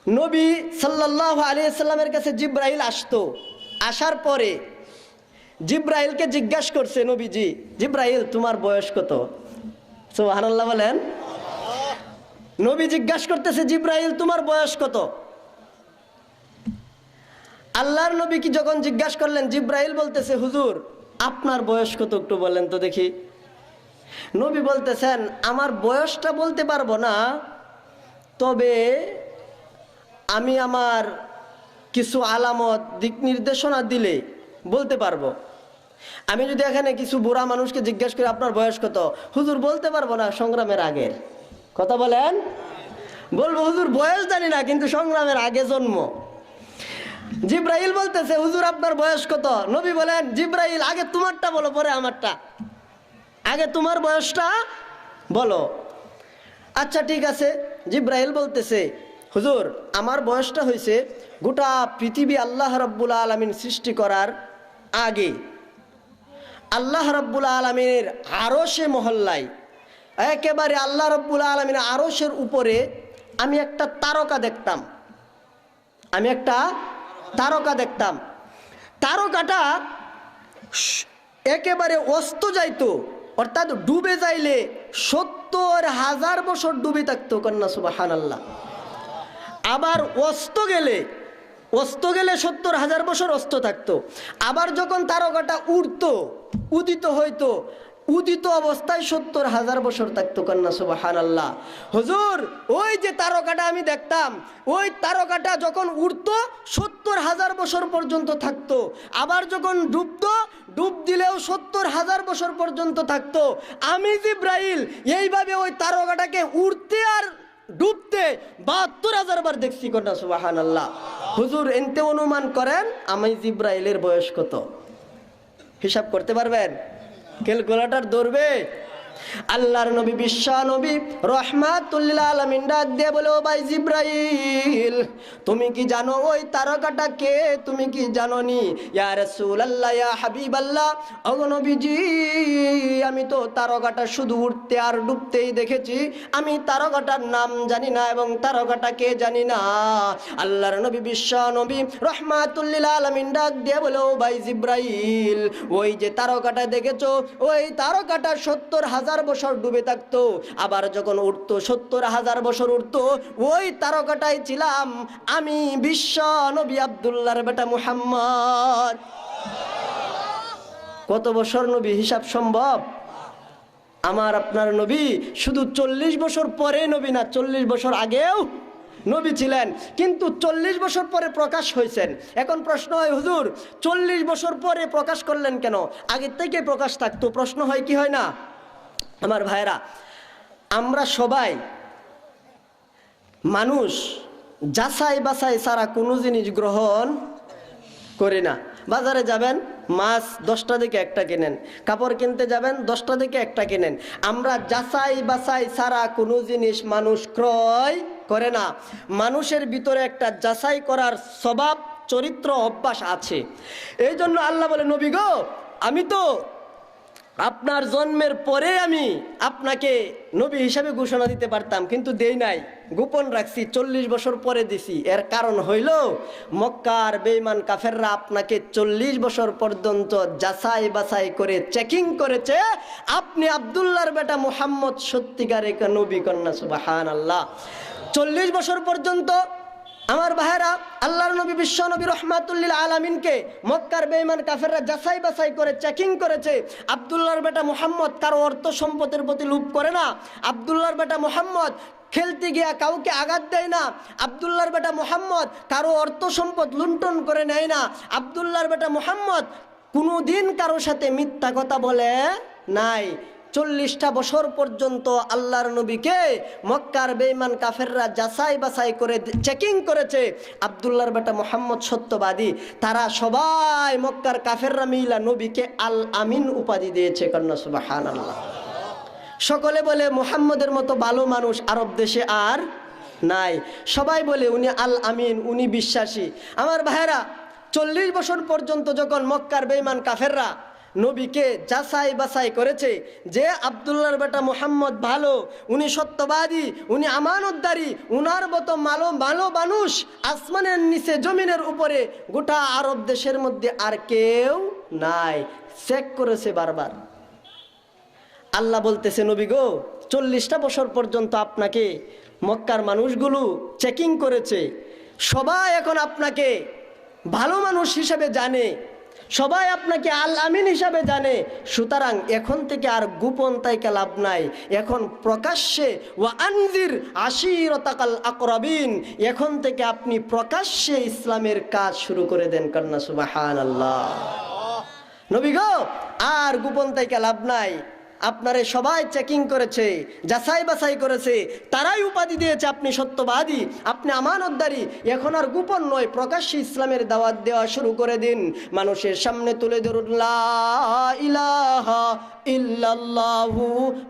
নবী সাল্লাল্লাহু আলাইহি সাল্লামের কাছে জিব্রাইল আসতো। আসার পরে জিব্রাইলকে জিজ্ঞাসা করছে নবীজি, জিব্রাইল তোমার বয়স কত? সুবহানাল্লাহ বলেন। নবী জিজ্ঞাসা করতেছে, জিব্রাইল তোমার বয়স কত? আল্লাহর নবী কি যখন জিজ্ঞাসা করলেন, জিব্রাইল বলতেছে, হুজুর আপনার বয়স কত একটু বলেন তো দেখি। নবী বলতেছেন, আমার বয়সটা বলতে পারবো না, তবে আমি আমার কিছু আলামত দিক নির্দেশনা দিলে বলতে পারবো। আমি যদি এখানে কিছু বুড়া মানুষকে জিজ্ঞেস করি আপনার বয়স কত, হুজুর বলতে পারবো না, সংগ্রামের আগের কথা বলেন। বলবো হুজুর বয়স জানি না কিন্তু সংগ্রামের আগে জন্ম। জিব্রাইল বলতেছে, হুজুর আপনার বয়স কত? নবী বলেন, জিব্রাইল আগে তোমারটা বলো পরে আমারটা, আগে তোমার বয়সটা বলো। আচ্ছা ঠিক আছে। জিব্রাইল বলতেছে, হুজুর আমার বয়সটা হয়েছে গোটা পৃথিবী আল্লাহ রাব্বুল আলামিন সৃষ্টি করার আগে। আল্লাহ রাব্বুল আলামিনের আরশে মহল্লায় একেবারে আল্লাহ রাব্বুল আলামিনের আরশের উপরে আমি একটা তারকা দেখতাম। তারকাটা একেবারে অস্ত যাইতো, অর্থাৎ ডুবে যাইলে ৭০,০০০ বছর ডুবে থাকতো। কন্যা সুবহানাল্লাহ। আবার অস্ত গেলে ৭০,০০০ বছর অস্ত থাকতো। আবার যখন তারকাটা উদিত হইতো, উদিত অবস্থায় ৭০,০০০ বছর থাকতো। কন্যা সুবহানাল্লাহ। হুজুর ওই যে তারকাটা আমি দেখতাম, ওই তারকাটা যখন উঠতো ৭০,০০০ বছর পর্যন্ত থাকতো। আবার যখন ডুবতো, ডুব দিলেও ৭০,০০০ বছর পর্যন্ত থাকতো। আমি জিব্রাইল এইভাবে ওই তারকাটাকে উঠতে আর ডুবতে ৭২,০০০ বার দেখছি। কন্যা সুবহানাল্লাহ। হুজুর এনতে অনুমান করেন আমি জিব্রাইলের বয়স কত? হিসাব করতে পারবেন? ক্যালকুলেটর ধরবে? আল্লাহর নবী বিশ্ব নবী রাহমাতুল লিল আলামিন ডাক দিয়ে বলে, ও ভাই জিব্রাইল তুমি কি জানো ওই তারকাটা কে? তুমি কি জানো নি? ইয়া রাসূলুল্লাহ, ইয়া হাবিবাল্লাহ, ওগো নবীজি আমি তো তারকাটা শুধু উঠতে আর ডুবতেই দেখেছি, আমি তারকাটার নাম জানি না এবং তারকাটা কে জানি না। আল্লাহর নবী বিশ্ব নবী রাহমাতুল লিল আলামিন ডাক দিয়ে বলে, ও ভাই জিব্রাইল ওই যে তারকাটা দেখেছো, ওই তারকাটা ৭০,০০০ বছর ডুবে থাকতো। আবার যখন উঠতো ৭০,০০০ বছর উঠতো। ওই তারকাটাই ছিলাম আমি বিশ্ব নবী আব্দুল্লাহর বেটা মুহাম্মদ। কত বছর নবী? হিসাব সম্ভব? আমার আপনার নবী শুধু ৪০ বছর পরে নবী না, ৪০ বছর আগেও নবী ছিলেন, কিন্তু ৪০ বছর পরে প্রকাশ হয়েছেন। এখন প্রশ্ন হয়, হুজুর ৪০ বছর পরে প্রকাশ করলেন কেন? আগের থেকে প্রকাশ থাকতো। প্রশ্ন হয় কি হয় না? আমার ভাইরা, আমরা সবাই মানুষ যাচাই বাছাই ছাড়া কোনো জিনিস গ্রহণ করি না। বাজারে যাবেন, মাছ 10টা থেকে একটা কেনেন, কাপড় কিনতে যাবেন 10টা থেকে একটা কেনেন। আমরা যাচাই বাছাই ছাড়া কোনো জিনিস মানুষ ক্রয় করে না। মানুষের ভিতরে একটা যাচাই করার স্বভাব, চরিত্র, অভ্যাস আছে। এই জন্য আল্লাহ বলে, নবী গো আমি তো আপনার জন্মের পরে আমি আপনাকে নবী হিসাবে ঘোষণা দিতে পারতাম, কিন্তু দেই নাই, গোপন রাখছি, ৪০ বছর পরে দিছি। এর কারণ হইল মক্কার বেঈমান কাফেররা আপনাকে ৪০ বছর পর্যন্ত যাচাই বাছাই করে চেকিং করেছে আপনি আব্দুল্লাহর বেটা মুহাম্মদ সত্যিকারে নবী। কন্যা সুবহানাল্লাহ। ৪০ বছর পর্যন্ত আমার ভাইরা আল্লাহর নবী বিশ্ব নবী রাহমাতুল লিল আলামিনকে মক্কার বেঈমান কাফেররা যাচাই বাছাই করে চেকিং করেছে। আব্দুল্লাহর বেটা মুহাম্মদ কারো অর্থ সম্পদের প্রতি লোভ করে না। আব্দুল্লাহর বেটা মুহাম্মদ খেলতে গিয়া কাউকে আঘাত দেয় না। আব্দুল্লাহর বেটা মুহাম্মদ কারো অর্থ সম্পদ লুণ্ঠন করে নেয় না। আব্দুল্লাহর বেটা মুহাম্মদ কোনোদিন কারো সাথে মিথ্যা কথা বলে নাই। ৪০টা বছর পর্যন্ত আল্লাহর নবীকে মক্কার বেঈমান কাফেররা যাচাই বাছাই করে চেকিং করেছে। আব্দুল্লাহর বেটা মুহাম্মদ সত্যবাদী। তারা সবাই মক্কার কাফেররা মিলা নবীকে আল আমিন উপাধি দিয়েছে। কন্যা সুবহানাল্লাহ। সকলে বলে মুহাম্মদের মতো ভালো মানুষ আরব দেশে আর নাই। সবাই বলে উনি আল আমিন, উনি বিশ্বাসী। আমার ভাইরা ৪০ বছর পর্যন্ত যখন মক্কার বেঈমান কাফেররা নবীকে যাচাই বাছাই করেছে যে আব্দুল্লাহর বেটা মুহাম্মদ ভালো, উনি সত্যবাদী, উনি আমানতদারি, উনার মতো ভালো মানুষ আসমানের নিচে জমিনের উপরে গোটা আরব দেশের মধ্যে আর কেউ নাই। চেক করেছে বারবার। আল্লাহ বলতেছে, নবী গো ৪০টা বছর পর্যন্ত আপনাকে মক্কার মানুষগুলো চেকিং করেছে। সবাই এখন আপনাকে ভালো মানুষ হিসেবে জানে, সবাই আপনাকে আল আমিন হিসাবে জানে। সুতরাং এখন থেকে আর গোপন তাইকা লাভ নাই, এখন প্রকাশ্যে ওয়া আনজির আশিরাতাকাল আকরাবিন, এখন থেকে আপনি প্রকাশ্যে ইসলামের কাজ শুরু করে দেন। কন্যা সুবহানাল্লাহ। নবী গো আর গোপন তাইকা লাভ নাই। আপনারে সবাই চেকিং করেছে, যাচাই বাছাই করেছে, তারাই উপাধি দিয়েছে আপনি সত্যবাদী, আপনি আমানতদারী। এখন আর গোপন নয়, প্রকাশ্যে ইসলামের দাওয়াত দেওয়া শুরু করে দিন। মানুষের সামনে তুলে ধরুন লা ইলাহা ইল্লাল্লাহু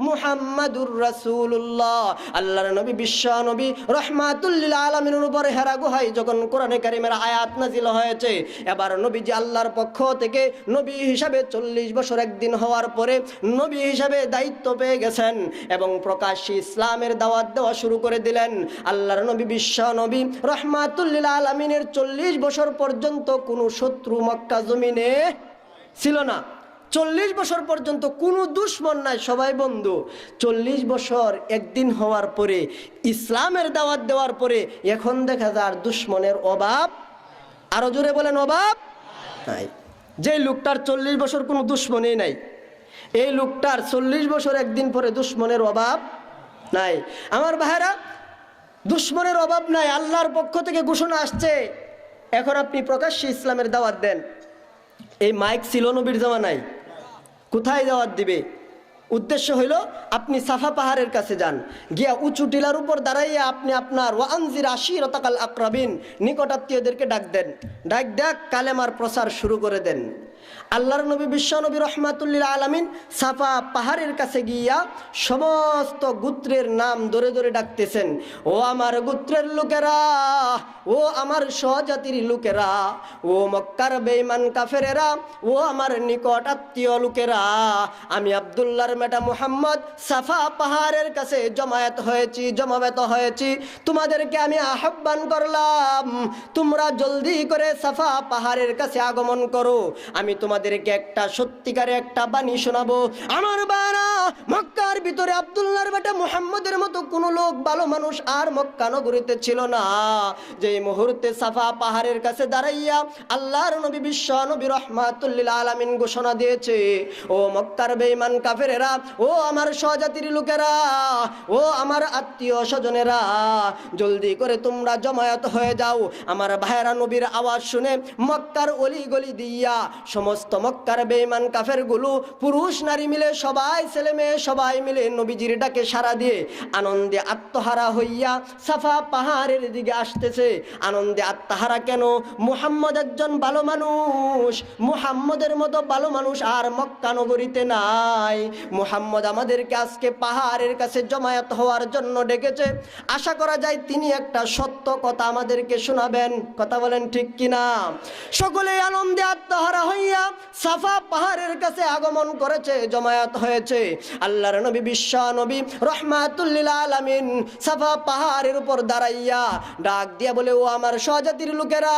মুহাম্মাদুর রাসূলুল্লাহ। আল্লাহর নবী, বিশ্ব নবী, রহমাতুল লিল আলামিনের উপরে হেরা গুহায় যখন কোরআনে কারীমের আয়াত নাজিল হয়েছে, এবার নবীজি আল্লাহর পক্ষ থেকে নবী হিসাবে 40 বছর একদিন হওয়ার পরে নবী হিসাবে দায়িত্ব পেয়ে গেছেন এবং প্রকাশ্যে ইসলামের দাওয়াত দেওয়া শুরু করে দিলেন। আল্লাহর নবী, বিশ্ব নবী, রহমাতুল লিল আলামিনের 40 বছর পর্যন্ত কোনো শত্রু মক্কা জমিনে ছিল না। 40 বছর পর্যন্ত কোনো দুশমন নাই, সবাই বন্ধু। 40 বছর একদিন হওয়ার পরে, ইসলামের দাওয়াত দেওয়ার পরে এখন দেখা যায় দুশমনের অভাব, আরো জোরে বলেন অভাব নাই। যে লোকটার 40 বছর কোনো দুশমনই নাই, এই লোকটার 40 বছর একদিন পরে দুশমনের অভাব নাই। আমার ভাইরা, দুশমনের অভাব নাই, আল্লাহর পক্ষ থেকে ঘোষণা আসছে। এখন আপনি প্রকাশ্যে ইসলামের দাওয়াত দেন। এই মাইক ছিল নবীর জামানায়, কোথায় দাওয়াত দিবে? উদ্দেশ্য হইল আপনি সাফা পাহাড়ের কাছে যান, গিয়া উঁচু টিলার উপর দাঁড়াইয়া আপনি আপনার ওয়ানজির আশিরাতাকাল আকরাবিন, নিকটাত্মীয়দেরকে ডাক দেন, ডাক কালেমার প্রচার শুরু করে দেন। আল্লাহর নবী, বিশ্ব নবী, রহমাতুল লিল আলামিন সাফা পাহাড়ের কাছে গিয়া সমস্ত গোত্রের নাম ধরে ধরে ডাকতেছেন, ও আমার গোত্রের লোকেরা, ও আমার স্বজাতির লোকেরা, ও মক্কার বেঈমান কাফেরেরা, ও আমার নিকট আত্মীয় লোকেরা, আমি আব্দুল্লাহর বেটা মুহাম্মদ সাফা পাহাড়ের কাছে জমায়েত হয়েছি। তোমাদেরকে আমি আহ্বান করলাম, তোমরা জলদি করে সাফা পাহাড়ের কাছে আগমন করো। আমি তোমাদেরকে একটা সত্যিকারে একটা বাণী শোনাবো। আমার বারা, মক্কার ভিতরে আব্দুল্লাহর বেটা মুহাম্মদের মতো কোনো লোক, ভালো মানুষ আর মক্কা নগরীতে ছিল না। যে মুহূর্তে সাফা পাহাড়ের কাছে দাঁড়াইয়া আল্লাহর নবী, বিশ্ব নবী, রহমাতুল লিল আলামিন ঘোষণা দিয়েছে, ও মক্কার বেঈমান কাফেরেরা, ও আমার স্বজাতির লোকেরা, ও আমার আত্মীয় স্বজনেরা, জলদি করে তোমরা জমায়েত হয়ে যাও। আমার ভাইয়েরা, নবীর আওয়াজ শুনে মক্কার অলি গলি দিয়া সমস্ত মক্কার বেঈমান কাফেরগুলো, পুরুষ নারী মিলে, সবাই ছেলে মেয়ে সবাই মিলে নবীজির ডাকে সাড়া দিয়ে আনন্দে আত্মহারা হইয়া সাফা পাহাড়ের দিকে আসতেছে। আনন্দে আত্মহারা কেন? মুহাম্মদ একজন ভালো মানুষ, মুহাম্মদের মতো ভালো মানুষ আর মক্কা নগরীতে নাই। মুহাম্মদ আমাদেরকে আজকে পাহাড়ের কাছে জমায়েত হওয়ার জন্য ডেকেছে। আশা করা যায় তিনি একটা সত্য কথা আমাদেরকে শোনাবেন। কথা বলেন ঠিক কিনা? সকলে আনন্দে আত্মহারা হইয়া সাফা পাহাড়ের কাছে আগমন করেছে, জমায়েত হয়েছে। আল্লাহর নবী, বিশ্ব নবী, রহমাতুল লিল আলামিন সাফা পাহাড়ের উপর দাঁড়াইয়া ডাক দিয়া বলে, ও আমার স্বজাতির লোকেরা,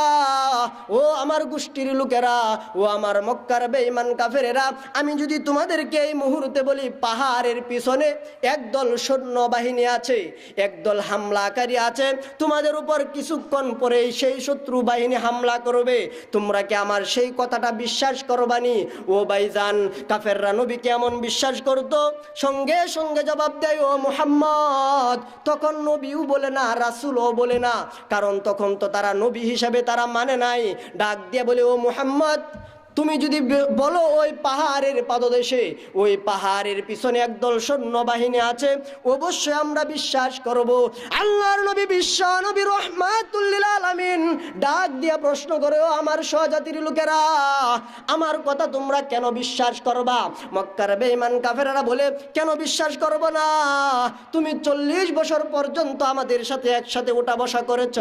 ও আমার গোষ্ঠীর লোকেরা, ও আমার মক্কার বেঈমান কাফেরেরা, আমি যদি তোমাদেরকে এই মুহূর্তে বলি, পাহাড়ের পিছনে একদল সৈন্যবাহিনী আছে, একদল হামলাকারী আছে, তোমাদের উপর কিছুক্ষণ পরে সেই শত্রু বাহিনী হামলা করবে, তোমরা কি আমার সেই কথাটা বিশ্বাস করবানি? ও ভাইজান, কাফেররা নবীকে এমন বিশ্বাস করতো, সঙ্গে সঙ্গে জবাব দেয়, ও মুহাম্মদ। তখন নবীও বলে না, রাসূলও বলে না, কারণ তখন তো তারা নবী হিসাবে তারা মানে নাই। ডাক দিয়ে বলে, ও মুহাম্মদ, তুমি যদি বলো ওই পাহাড়ের পাদদেশে, ওই পাহাড়ের পিছনে একদল সৈন্যবাহিনী আছে, অবশ্যই আমরা বিশ্বাস করব। আল্লাহর নবী, বিশ্ব নবী, রহমাতুল লিল আলামিন ডাক দিয়া প্রশ্ন করে, ও আমার স্বজাতির লোকেরা, আমার কথা তোমরা কেন বিশ্বাস করবা? মক্কার বেঈমান কাফেররা বলে, কেন বিশ্বাস করব না? তুমি 40 বছর পর্যন্ত আমাদের সাথে একসাথে ওঠা বসা করেছ,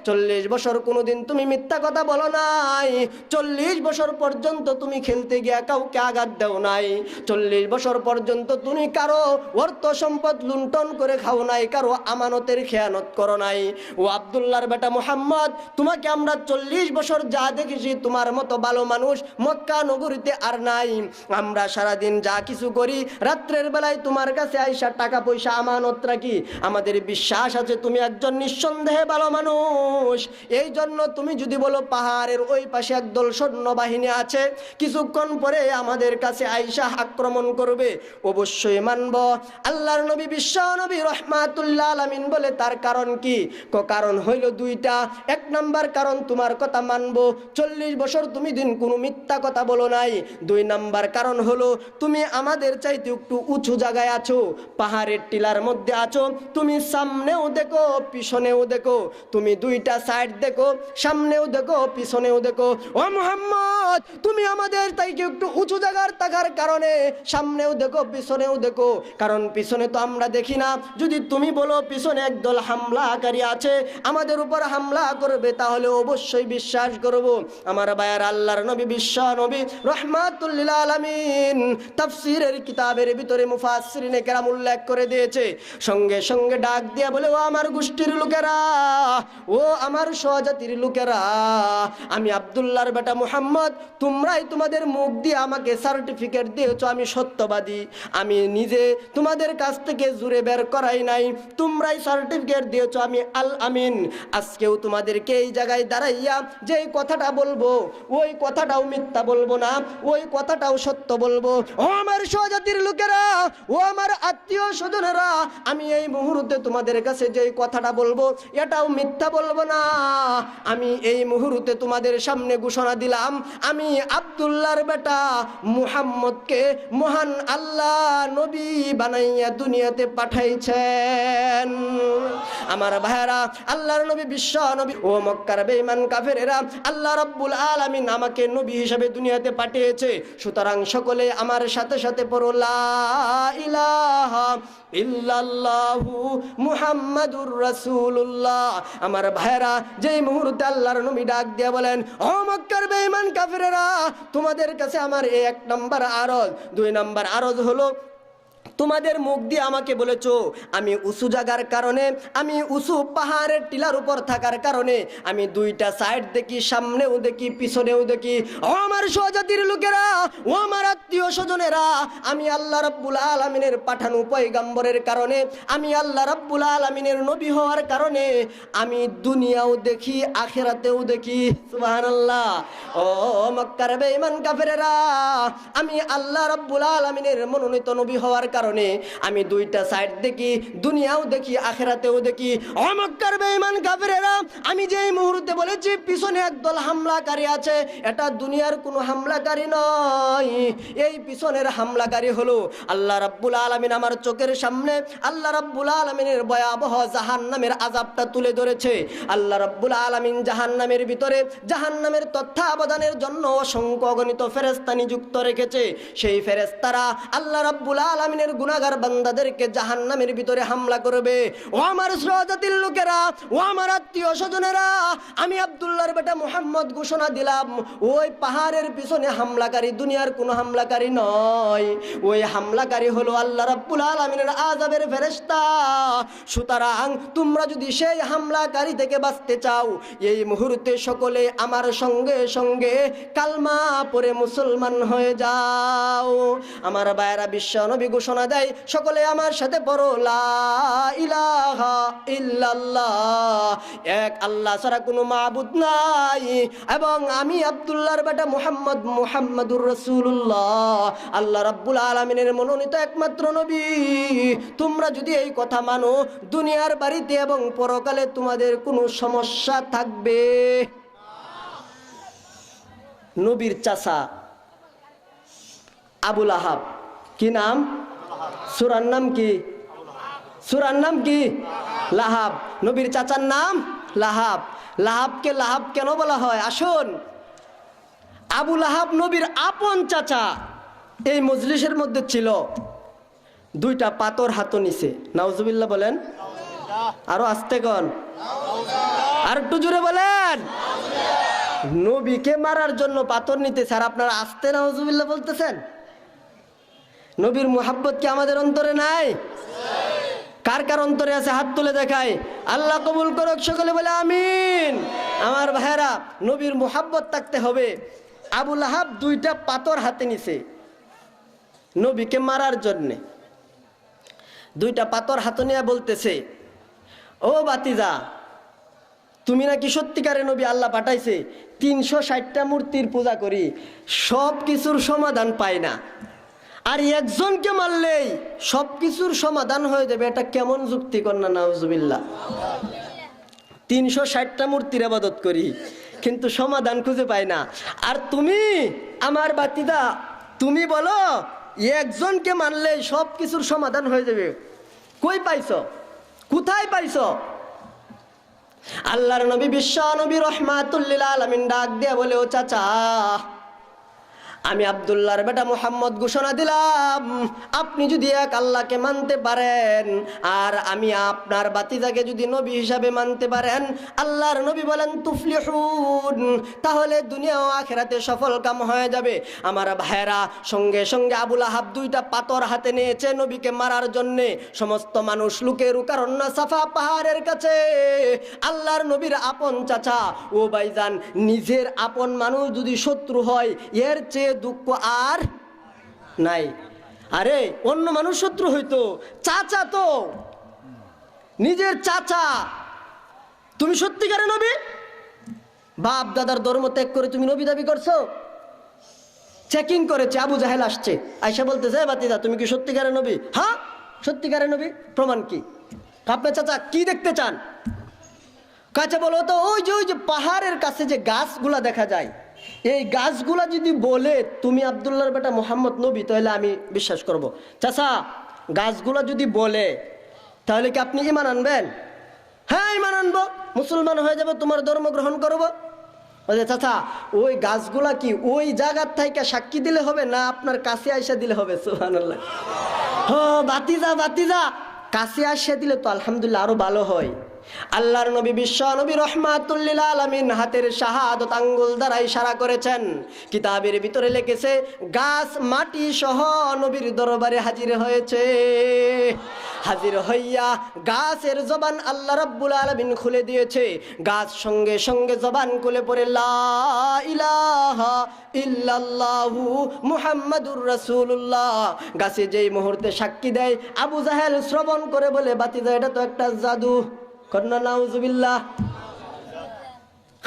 40 বছর কোনোদিন তুমি মিথ্যা কথা বলো নাই, 40 বছর পর্যন্ত তুমি খেলতে গিয়া কাউকে আঘাত দেও নাই, 40 বছর পর্যন্ত তুমি কারো অর্থ সম্পদ লুণ্ঠন করে খাও নাই, কারো আমানতের খেয়ানত করো নাই। ও আব্দুল্লাহর বেটা মুহাম্মদ, তোমাকে আমরা 40 বছর যা দেখেছি, তোমার মতো ভালো মানুষ মক্কা নগরীতে আর নাই। আমরা সারাদিন যা কিছু করি, রাত্রের বেলায় তোমার কাছে আইসা টাকা পয়সা আমানত রাখি। আমাদের বিশ্বাস আছে তুমি একজন নিঃসন্দেহে ভালো মানুষ। এই জন্য তুমি যদি বলো পাহাড়ের ওই পাশে একদল সৈন্যবাহিনী বাহিনী আছে, কিছুক্ষণ পরে আমাদের কাছে আইসা আক্রমণ করবে, অবশ্যই মানব। আল্লাহর নবী বিশ্ব নবী রহমাতুল্লাহ আলামিন বলে তার কারণ কি? কারণ হইল দুইটা। এক নাম্বার কারণ তোমার কথা মানব, 40 বছর তুমি দিন কোনো মিথ্যা কথা বলো নাই। 2 নাম্বার কারণ হলো তুমি আমাদের চাইতে একটু উঁচু জায়গায় আছো, পাহাড়ের টিলার মধ্যে আছো, তুমি সামনেও দেখো পিছনেও দেখো, তুমি দুইটা সাইড দেখো, সামনেও দেখো পিছনেও দেখো। ও মুহাম্মদ, তুমি আমাদের চাইতে একটু উঁচু জায়গার থাকার কারণে সামনেও দেখো পিছনেও দেখো, কারণ পিছনে তো আমরা দেখি না। যদি তুমি বলো পিছনে একদল হামলাকারী আছে, আমাদের উপর হামলা করবে, তাহলে অবশ্যই বিশ্বাস করব। আমার ভাইয়ার, আল্লাহর নবী বিশ্ব নবী রহমাতুল লিল আলামিন তাফসীরের কিতাবের ভিতরে মুফাসসিরিনে কেরাম উল্লেখ করে দিয়েছে, সঙ্গে সঙ্গে ডাক দিয়া বলে, ও আমার গোষ্ঠীর লোকেরা, ও আমার স্বজাতির লোকেরা, আমি আব্দুল্লাহর বেটা মুহাম্মদ, তোমরাই তোমাদের মুখ দিয়ে আমাকে সার্টিফিকেট দিয়েছো আমি সত্যবাদী। আমি নিজে তোমাদের কাছ থেকে জুরে বের করাই নাই, তোমরাই সার্টিফিকেট দিয়েছো আমি আল আমিন। আজকেও তোমাদেরকে এই জায়গায় দাঁড়াইয়া যেই কথাটা বলবো, ওই কথাটাও মিথ্যা বলবো না, ওই কথাটাও সত্য বলবো। ও আমার স্বজাতির লোকেরা, ও আমার আত্মীয় স্বজনেরা, আমি এই মুহূর্তে তোমাদের কাছে যেই কথাটা বলবো এটাও মিথ্যা বলবো না। আমি এই মুহূর্তে তোমাদের সামনে ঘোষণা দিলাম, আমি আব্দুল্লাহর বেটা মুহাম্মদকে মহান আল্লাহ নবী বানাইয়া দুনিয়াতে পাঠাইছেন। আমার ভাইরা, আল্লাহর নবী বিশ্ব নবী, ও মক্কার বেঈমান কাফেরেরা, আল্লাহ রাব্বুল আলামিন আমাকে নবী হিসেবে দুনিয়াতে পাঠিয়েছে। সুতরাং সকলে আমার সাথে সাথে পড়ো, লা ইলাহা ইল্লাল্লাহু মুহাম্মাদুর রাসূলুল্লাহ। আমার ভাইরা, যেই মুহূর্তে আল্লাহর নবী ডাক দিয়া বলেন, ও মক্কার বেঈমান কাফেরেরা, তোমাদের কাছে আমার এই 1 নাম্বার আরজ। 2 নাম্বার আরজ হলো, তোমাদের মুখ দিয়ে আমাকে বলেছো আমি উঁচু জায়গার কারণে, আমি উঁচু পাহাড়ের টিলার উপর থাকার কারণে আমি দুইটা সাইড দেখি, সামনেও দেখি পিছনেও দেখি। ও আমার স্বজাতির লোকেরা, ও আমার আত্মীয় স্বজনেরা, আমি আল্লাহ রাব্বুল আলামিনের পাঠানো পয়গম্বরের কারণে, আমি আল্লাহ রাব্বুল আলামিনের নবী হওয়ার কারণে আমি দুনিয়াও দেখি আখিরাতেও দেখি। সুবহানাল্লাহ। ও মক্কার বেঈমান কাফেরেরা, আমি আল্লাহ রাব্বুল আলামিনের মনোনীত নবী হওয়ার কারণে আমি দুইটা সাইড দেখি, দুনিয়াও দেখি আখিরাতেও দেখি। ও মক্কার বেঈমান কাফেরেরা, আমি যেই মুহূর্তে বলেছি পিছনে একদল হামলাকারী আছে, এটা দুনিয়ার কোনো হামলাকারী নয়, এই পিছনের হামলাকারী হলো আল্লাহ রাব্বুল আলামিন। আমার চোখের সামনে আল্লাহ রাব্বুল আলামিনের ভয়াবহ জাহান্নামের আযাবটা তুলে ধরেছে। আল্লাহ রাব্বুল আলামিন জাহান্নামের ভিতরে জাহান্নামের তত্ত্বাবধানের জন্য অসংখ্য অগণিত ফেরেশতা নিযুক্ত রেখেছে। সেই ফেরেশতারা আল্লাহ রাব্বুল আলামিনের গুনাহগার বান্দাদেরকে জাহান্নামের ভিতরে হামলা করবে। ও আমার স্বজাতির লোকেরা, ও আমার আত্মীয় স্বজনেরা, আমি আব্দুল্লাহর বেটা মুহাম্মদ ঘোষণা দিলাম, ওই পাহাড়ের পিছনে হামলাকারী দুনিয়ার কোনো হামলাকারী নয়, ওই হামলাকারী হলো আল্লাহ রাব্বুল আলামিনের আযাবের ফেরেশতা। সুতরাং তোমরা যদি সেই হামলাকারী থেকে বাঁচতে চাও, এই মুহূর্তে সকলে আমার সঙ্গে সঙ্গে কালমা পড়ে মুসলমান হয়ে যাও। আমার ভাইয়েরা, বিশ্ব নবী ঘোষণা দেয়, সকলে আমার সাথে পড়ো, লা ইলাহা ইল্লাল্লাহ, এক আল্লাহ ছাড়া কোনো মাবুদ নাই, এবং আমি আব্দুল্লাহর বেটা মুহাম্মদ, মুহাম্মাদুর রাসূলুল্লাহ, আল্লাহ রাব্বুল আলামিনের মনোনীত একমাত্র নবী। তোমরা যদি এই কথা মানো, দুনিয়ার বাড়িতে এবং পরকালে তোমাদের কোনো সমস্যা থাকবে। নবীর চাচা আবু লাহাব, কি নাম? সূরার নাম কি? সূরার নাম কি? লাহাব। নবীর চাচার নাম লাহাব। লাহাবকে লাহাব কেন বলা হয়? আসুন, আবু লাহাব নবীর আপন চাচা। এই মজলিসের মধ্যে ছিল, 2টা পাথর হাতে নিছে। নাউজুবিল্লাহ বলেন, আরো আস্তে কন, আর একটু জোরে বলেন। নবীকে মারার জন্য পাথর নিতেছে, আর আপনারা আস্তে নাউজুবিল্লাহ বলতেছেন। নবীর মুহাব্বত কি আমাদের অন্তরে নাই? কার কার অন্তরে আছে? হাত তুলে দেখায়। আল্লাহ কবুল করুক, সকলে বলে আমিন। আমার ভাইরা, নবীর মুহাব্বত থাকতে হবে। আবু লাহাব 2টা পাথর হাতে নিছে নবীকে মারার জন্যে। 2টা পাথর হাতে নিয়ে বলতেছে, ও বাতিজা, তুমি নাকি সত্যিকারে নবী আল্লাহ পাঠাইছে, 360টা মূর্তির পূজা করি, সব কিছুর সমাধান পাই না, আর একজনকে মারলেই সব কিছুর সমাধান হয়ে যাবে, এটা কেমন যুক্তি কন্যা? নাউজুবিল্লাহ। 360টা মূর্তির ইবাদত করি কিন্তু সমাধান খুঁজে পাই না। আর তুমি আমার বাতিদা, তুমি বলো একজনকে মানলেই সব কিছুর সমাধান হয়ে যাবে। কই পাইছো? কোথায় পাইছো? আল্লাহর নবী বিশ্ব নবী রহমাতুল লিল আলামিন ডাক দিয়া বলে, ও চাচা, আমি আব্দুল্লাহর বেটা মুহাম্মদ ঘোষণা দিলাম, আপনি যদি এক আল্লাহকে মানতে পারেন আর আমি আপনার বাতিজাকে যদি নবী হিসাবে মানতে পারেন, আল্লাহর নবী বলেন তুফলিহুন, তাহলে দুনিয়া ও আখিরাতে সফল কাম হয়ে যাবে। আমার ভাইরা, সঙ্গে সঙ্গে আবুল আহাব 2টা পাথর হাতে নিয়েছে নবীকে মারার জন্যে। সমস্ত মানুষ লুকের কারণ সাফা পাহাড়ের কাছে। আল্লাহর নবীর আপন চাচা, ও ভাইজান, নিজের আপন মানুষ যদি শত্রু হয়, এর চেয়ে দুঃখ আর নাই। আরে অন্য মানুষ শত্রু হইতো, চাচা তো নিজের চাচা। তুমি সত্যিকারে নবী? বাপ দাদার ধর্ম ত্যাগ করে তুমি নবী দাবি করছো? চেকিং করেছে, আবু জাহেল আসছে, আয়সা বলতেছে, বাতিদা তুমি কি সত্যিকারে নবী? হ্যাঁ সত্যিকারে নবী। প্রমাণ কি? আপনার চাচা কি দেখতে চান? কাছে বলো তো, ওই যে পাহাড়ের কাছে যে গাছগুলা দেখা যায়, এই গাছগুলা যদি বলে তুমি আব্দুল্লাহর বেটা মুহাম্মদ নবী, তাহলে আমি বিশ্বাস করব। চাচা, গাছগুলা যদি বলে তাহলে কি আপনি ঈমান আনবেন? হ্যাঁ ঈমান আনবো, মুসলমান হয়ে যাব, তোমার ধর্ম গ্রহণ করবো। বলে, চাচা ওই গাছগুলা কি ওই জায়গার থেকে সাক্ষী দিলে হবে না আপনার কাছে আইসা দিলে হবে? সুবহানাল্লাহ। ও বাতিজা, কাছে আসে দিলে তো আলহামদুলিল্লাহ আরো ভালো হয়। আল্লাহর নবী বিশ্ব নবী রহমাতুল লিল আলামিন হাতের শাহাদত আঙ্গুল দ্বারা ইশারা করেছেন। কিতাবের ভিতরে লিখেছে, গাছ মাটি সহ নবীর দরবারে হাজির হয়েছে। হাজির হইয়া গাছের জবান আল্লাহ রাব্বুল আলামিন খুলে দিয়েছে। গাছ সঙ্গে সঙ্গে জবান খুলে পড়ে লা ইলাহা ইল্লাল্লাহু মুহাম্মাদুর রাসূলুল্লাহ। গাছে যেই মুহূর্তে সাক্ষী দেয়, আবু জাহেল শ্রবণ করে বলে, বাতিজা এটা তো একটা জাদু। কন্না নাউজুবিল্লাহ।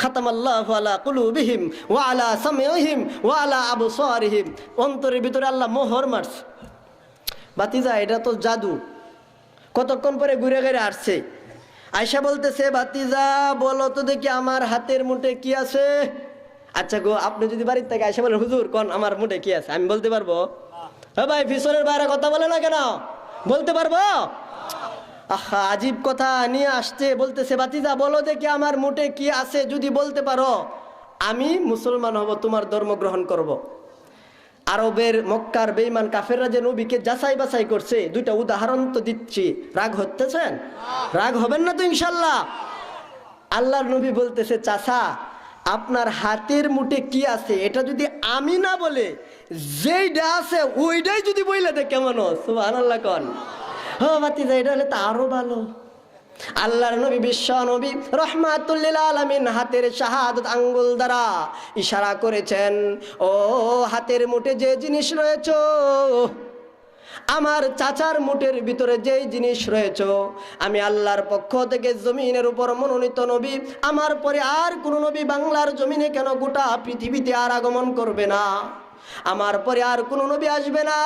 খাতামাল্লাহু আলা কুলুবিহিম ওয়া আলা সামিইহিম ওয়া আলা আবসারিহিম। অন্তরের ভিতরে আল্লাহ মোহর মারছে। বাতিজা এটা তো জাদু। কতক্ষণ পরে ঘুরে ঘুরে আসছে, আয়সা বলতেছে, বাতিজা বলো তো দেখি আমার হাতের মুঠে কি আছে? আচ্ছা গো, আপনি যদি বাড়ির থেকে আয়সা বলেন, হুজুর কোন আমার মুঠে কি আছে, আমি বলতে পারবো? হ্যাঁ ভাই, পিছনের বাইরে কথা বলে না কেন? বলতে পারবো? আহা, আজীব কথা নিয়ে আসছে। বলতেছে, বাতিজা বলো দেখি আমার মুঠে কি আছে, যদি বলতে পারো আমি মুসলমান হব, তোমার ধর্ম গ্রহণ করব। আরবের মক্কার বেঈমান কাফেররা যে নবীকে যাচাই বাছাই করছে, 2টা উদাহরণ তো দিচ্ছি। রাগ হতেছেন? রাগ হবেন না তো ইনশাল্লাহ। আল্লাহর নবী বলতেছে, চাচা আপনার হাতের মুঠে কি আছে এটা যদি আমি না বলে যেইটা আছে ওইটাই যদি বইলে দে কেমন? সুবহানাল্লাহ কোন। হ্যাঁ বাতিজা, এটা হলে তো আরো ভালো। আল্লাহর নবী বিশ্ব নবী রহমাতুল লিল আলামিন হাতের শাহাদত আঙ্গুল দ্বারা ইশারা করেছেন, ও হাতের মুঠে যে জিনিস রয়েছে, আমার চাচার মুঠের ভিতরে যেই জিনিস রয়েছে, আমি আল্লাহর পক্ষ থেকে জমিনের উপর মনোনীত নবী, আমার পরে আর কোন নবী বাংলার জমিনে কেন গোটা পৃথিবীতে আর আগমন করবে না, আমার পরে আর কোনো নবী আসবে না।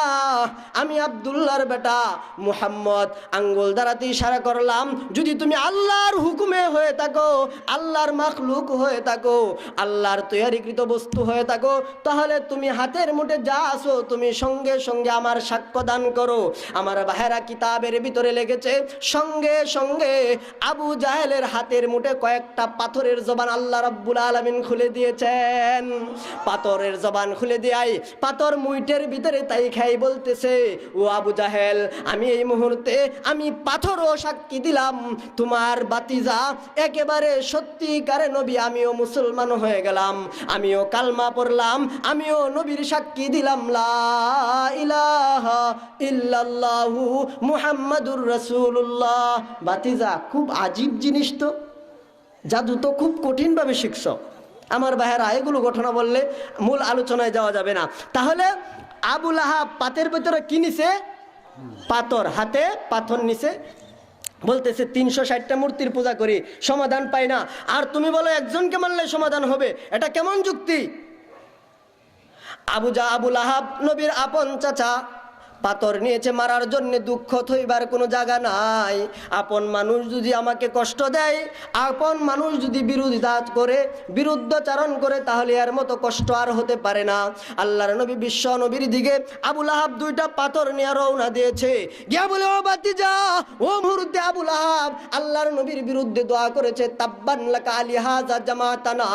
আমি আব্দুল্লাহর বেটা মুহাম্মদ আঙ্গুল দ্বারাতে ইশারা করলাম, যদি তুমি আল্লাহর হুকুমে হয়ে থাকো, আল্লাহর মাখলুক হয়ে থাকো, আল্লাহর তৈয়ারীকৃত বস্তু হয়ে থাকো, তাহলে তুমি হাতের মুঠে যা আসো তুমি সঙ্গে সঙ্গে আমার সাক্ষ্য দান করো। আমার ভাইরা, কিতাবের ভিতরে লেগেছে, সঙ্গে সঙ্গে আবু জাহেলের হাতের মুঠে কয়েকটা পাথরের জবান আল্লাহ রাব্বুল আলামিন খুলে দিয়েছেন। পাথরের জবান খুলে দিয়ে পাথর মুইটের ভিতরে তাই খাই বলতেছে, ও আবু জাহেল, আমি এই মুহূর্তে আমি পাথরও সাক্ষী দিলাম তোমার বাতিজা একেবারে সত্যিকারে নবী, আমিও মুসলমান হয়ে গেলাম, আমিও কালমা পড়লাম, আমিও নবীর সাক্ষী দিলাম, লা ইলাহা ইল্লাল্লাহু মুহাম্মাদুর রাসূলুল্লাহ। বাতিজা খুব আজীব জিনিস তো, জাদু তো খুব কঠিনভাবে শিখছ। আমার ভাইয়েরা, এগুলো ঘটনা বললে মূল আলোচনায় যাওয়া যাবে না। তাহলে আবু লাহাব পাতের ভিতরে কি নিছে? পাথর, হাতে পাথর নিছে। বলতেছে 360টা মূর্তির পূজা করি, সমাধান পাই না, আর তুমি বলো একজনকে মারলে সমাধান হবে, এটা কেমন যুক্তি? আবুল আহাব নবীর আপন চাচা, পাথর নিয়েছে মারার জন্য, দুঃখ থইবার কোনো জায়গা নাই। আপন মানুষ যদি আমাকে কষ্ট দেয়, আপন মানুষ যদি বিরোধিতা করে, বিরুদ্ধাচারণ করে, তাহলে এর মতো কষ্ট আর হতে পারে না। আল্লাহর নবী বিশ্ব নবীর দিকে আবুল আহাব 2টা পাথর নিয়ে রওনা দিয়েছে, গিয়া বলে ও বাতিজা, ও মুহূর্তে আবুল আহাব আল্লাহর নবীর বিরুদ্ধে দোয়া করেছে, তাব্বান লাকা আলি হাযা জামাতানা,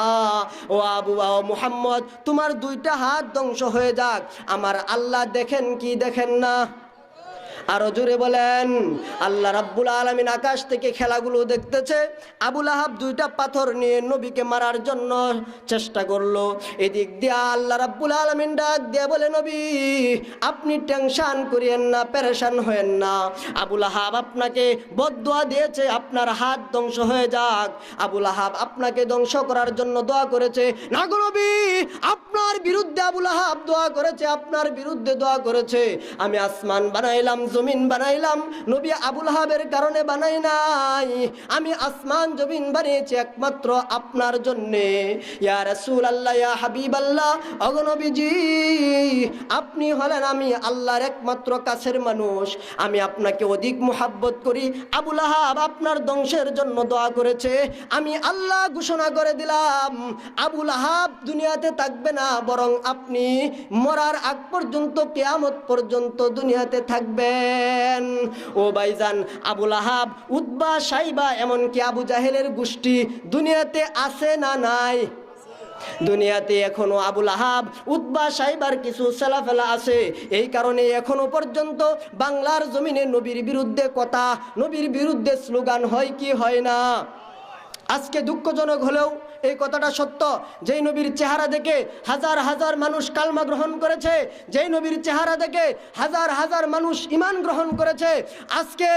ও আবু মুহাম্মদ তোমার 2টা হাত ধ্বংস হয়ে যাক। আমার আল্লাহ দেখেন কি দেখেন না? আরো জোরে বলেন। আল্লাহ রাব্বুল আলামিন আকাশ থেকে খেলাগুলো দেখতেছে। আবুল আহাব 2টা পাথর নিয়ে নবীকে মারার জন্য চেষ্টা করলো। এদিক দিয়ে আল্লাহ রাব্বুল আলামিন ডাক দিয়ে বলে, নবী আপনি টেনশন করিয়েন না, পেরেশান হয়েন না। আবুল আহাব আপনাকে বদদোয়া দিয়েছে, আপনার হাত ধ্বংস হয়ে যাক। আবুল আহাব আপনাকে ধ্বংস করার জন্য দোয়া করেছে। না গো নবী, আপনার বিরুদ্ধে আবুল আহাব দোয়া করেছে, আপনার বিরুদ্ধে দোয়া করেছে। আমি আসমান বানাইলাম, জমিন বানাইলাম, নবী আবুল আহাবের কারণে বানাই নাই। আমি আসমান জমিন বানিয়েছি একমাত্র আপনার জন্যে। ইয়া রাসূলুল্লাহ, ইয়া হাবিবাল্লাহ, ওগো নবীজি আপনি হলেন আমি আল্লাহর একমাত্র কাছের মানুষ, আমি আপনাকে অধিক মুহাব্বত করি। আবুল আহাব আপনার ধ্বংসের জন্য দোয়া করেছে। আমি আল্লাহ ঘোষণা করে দিলাম, আবুল আহাব দুনিয়াতে থাকবে না, বরং আপনি মরার আগ পর্যন্ত, কিয়ামত পর্যন্ত দুনিয়াতে থাকবেন। ও ভাইজান, আবুল আহাব, উতবা, সাইবা, এমনকি আবু জাহেলের গোষ্ঠী দুনিয়াতে আছে না নাই? দুনিয়াতে এখনো আবুল আহাব, উতবা, সাইবার কিছু ছেলাফেলা আছে। এই কারণে এখনো পর্যন্ত বাংলার জমিনে নবীর বিরুদ্ধে কথা, নবীর বিরুদ্ধে স্লোগান হয় কি হয় না? আজকে দুঃখজনক হলেও এই কথাটা সত্য। যেই নবীর চেহারা দেখে হাজার হাজার মানুষ কালমা গ্রহণ করেছে, যেই নবীর চেহারা দেখে হাজার হাজার মানুষ ঈমান গ্রহণ করেছে, আজকে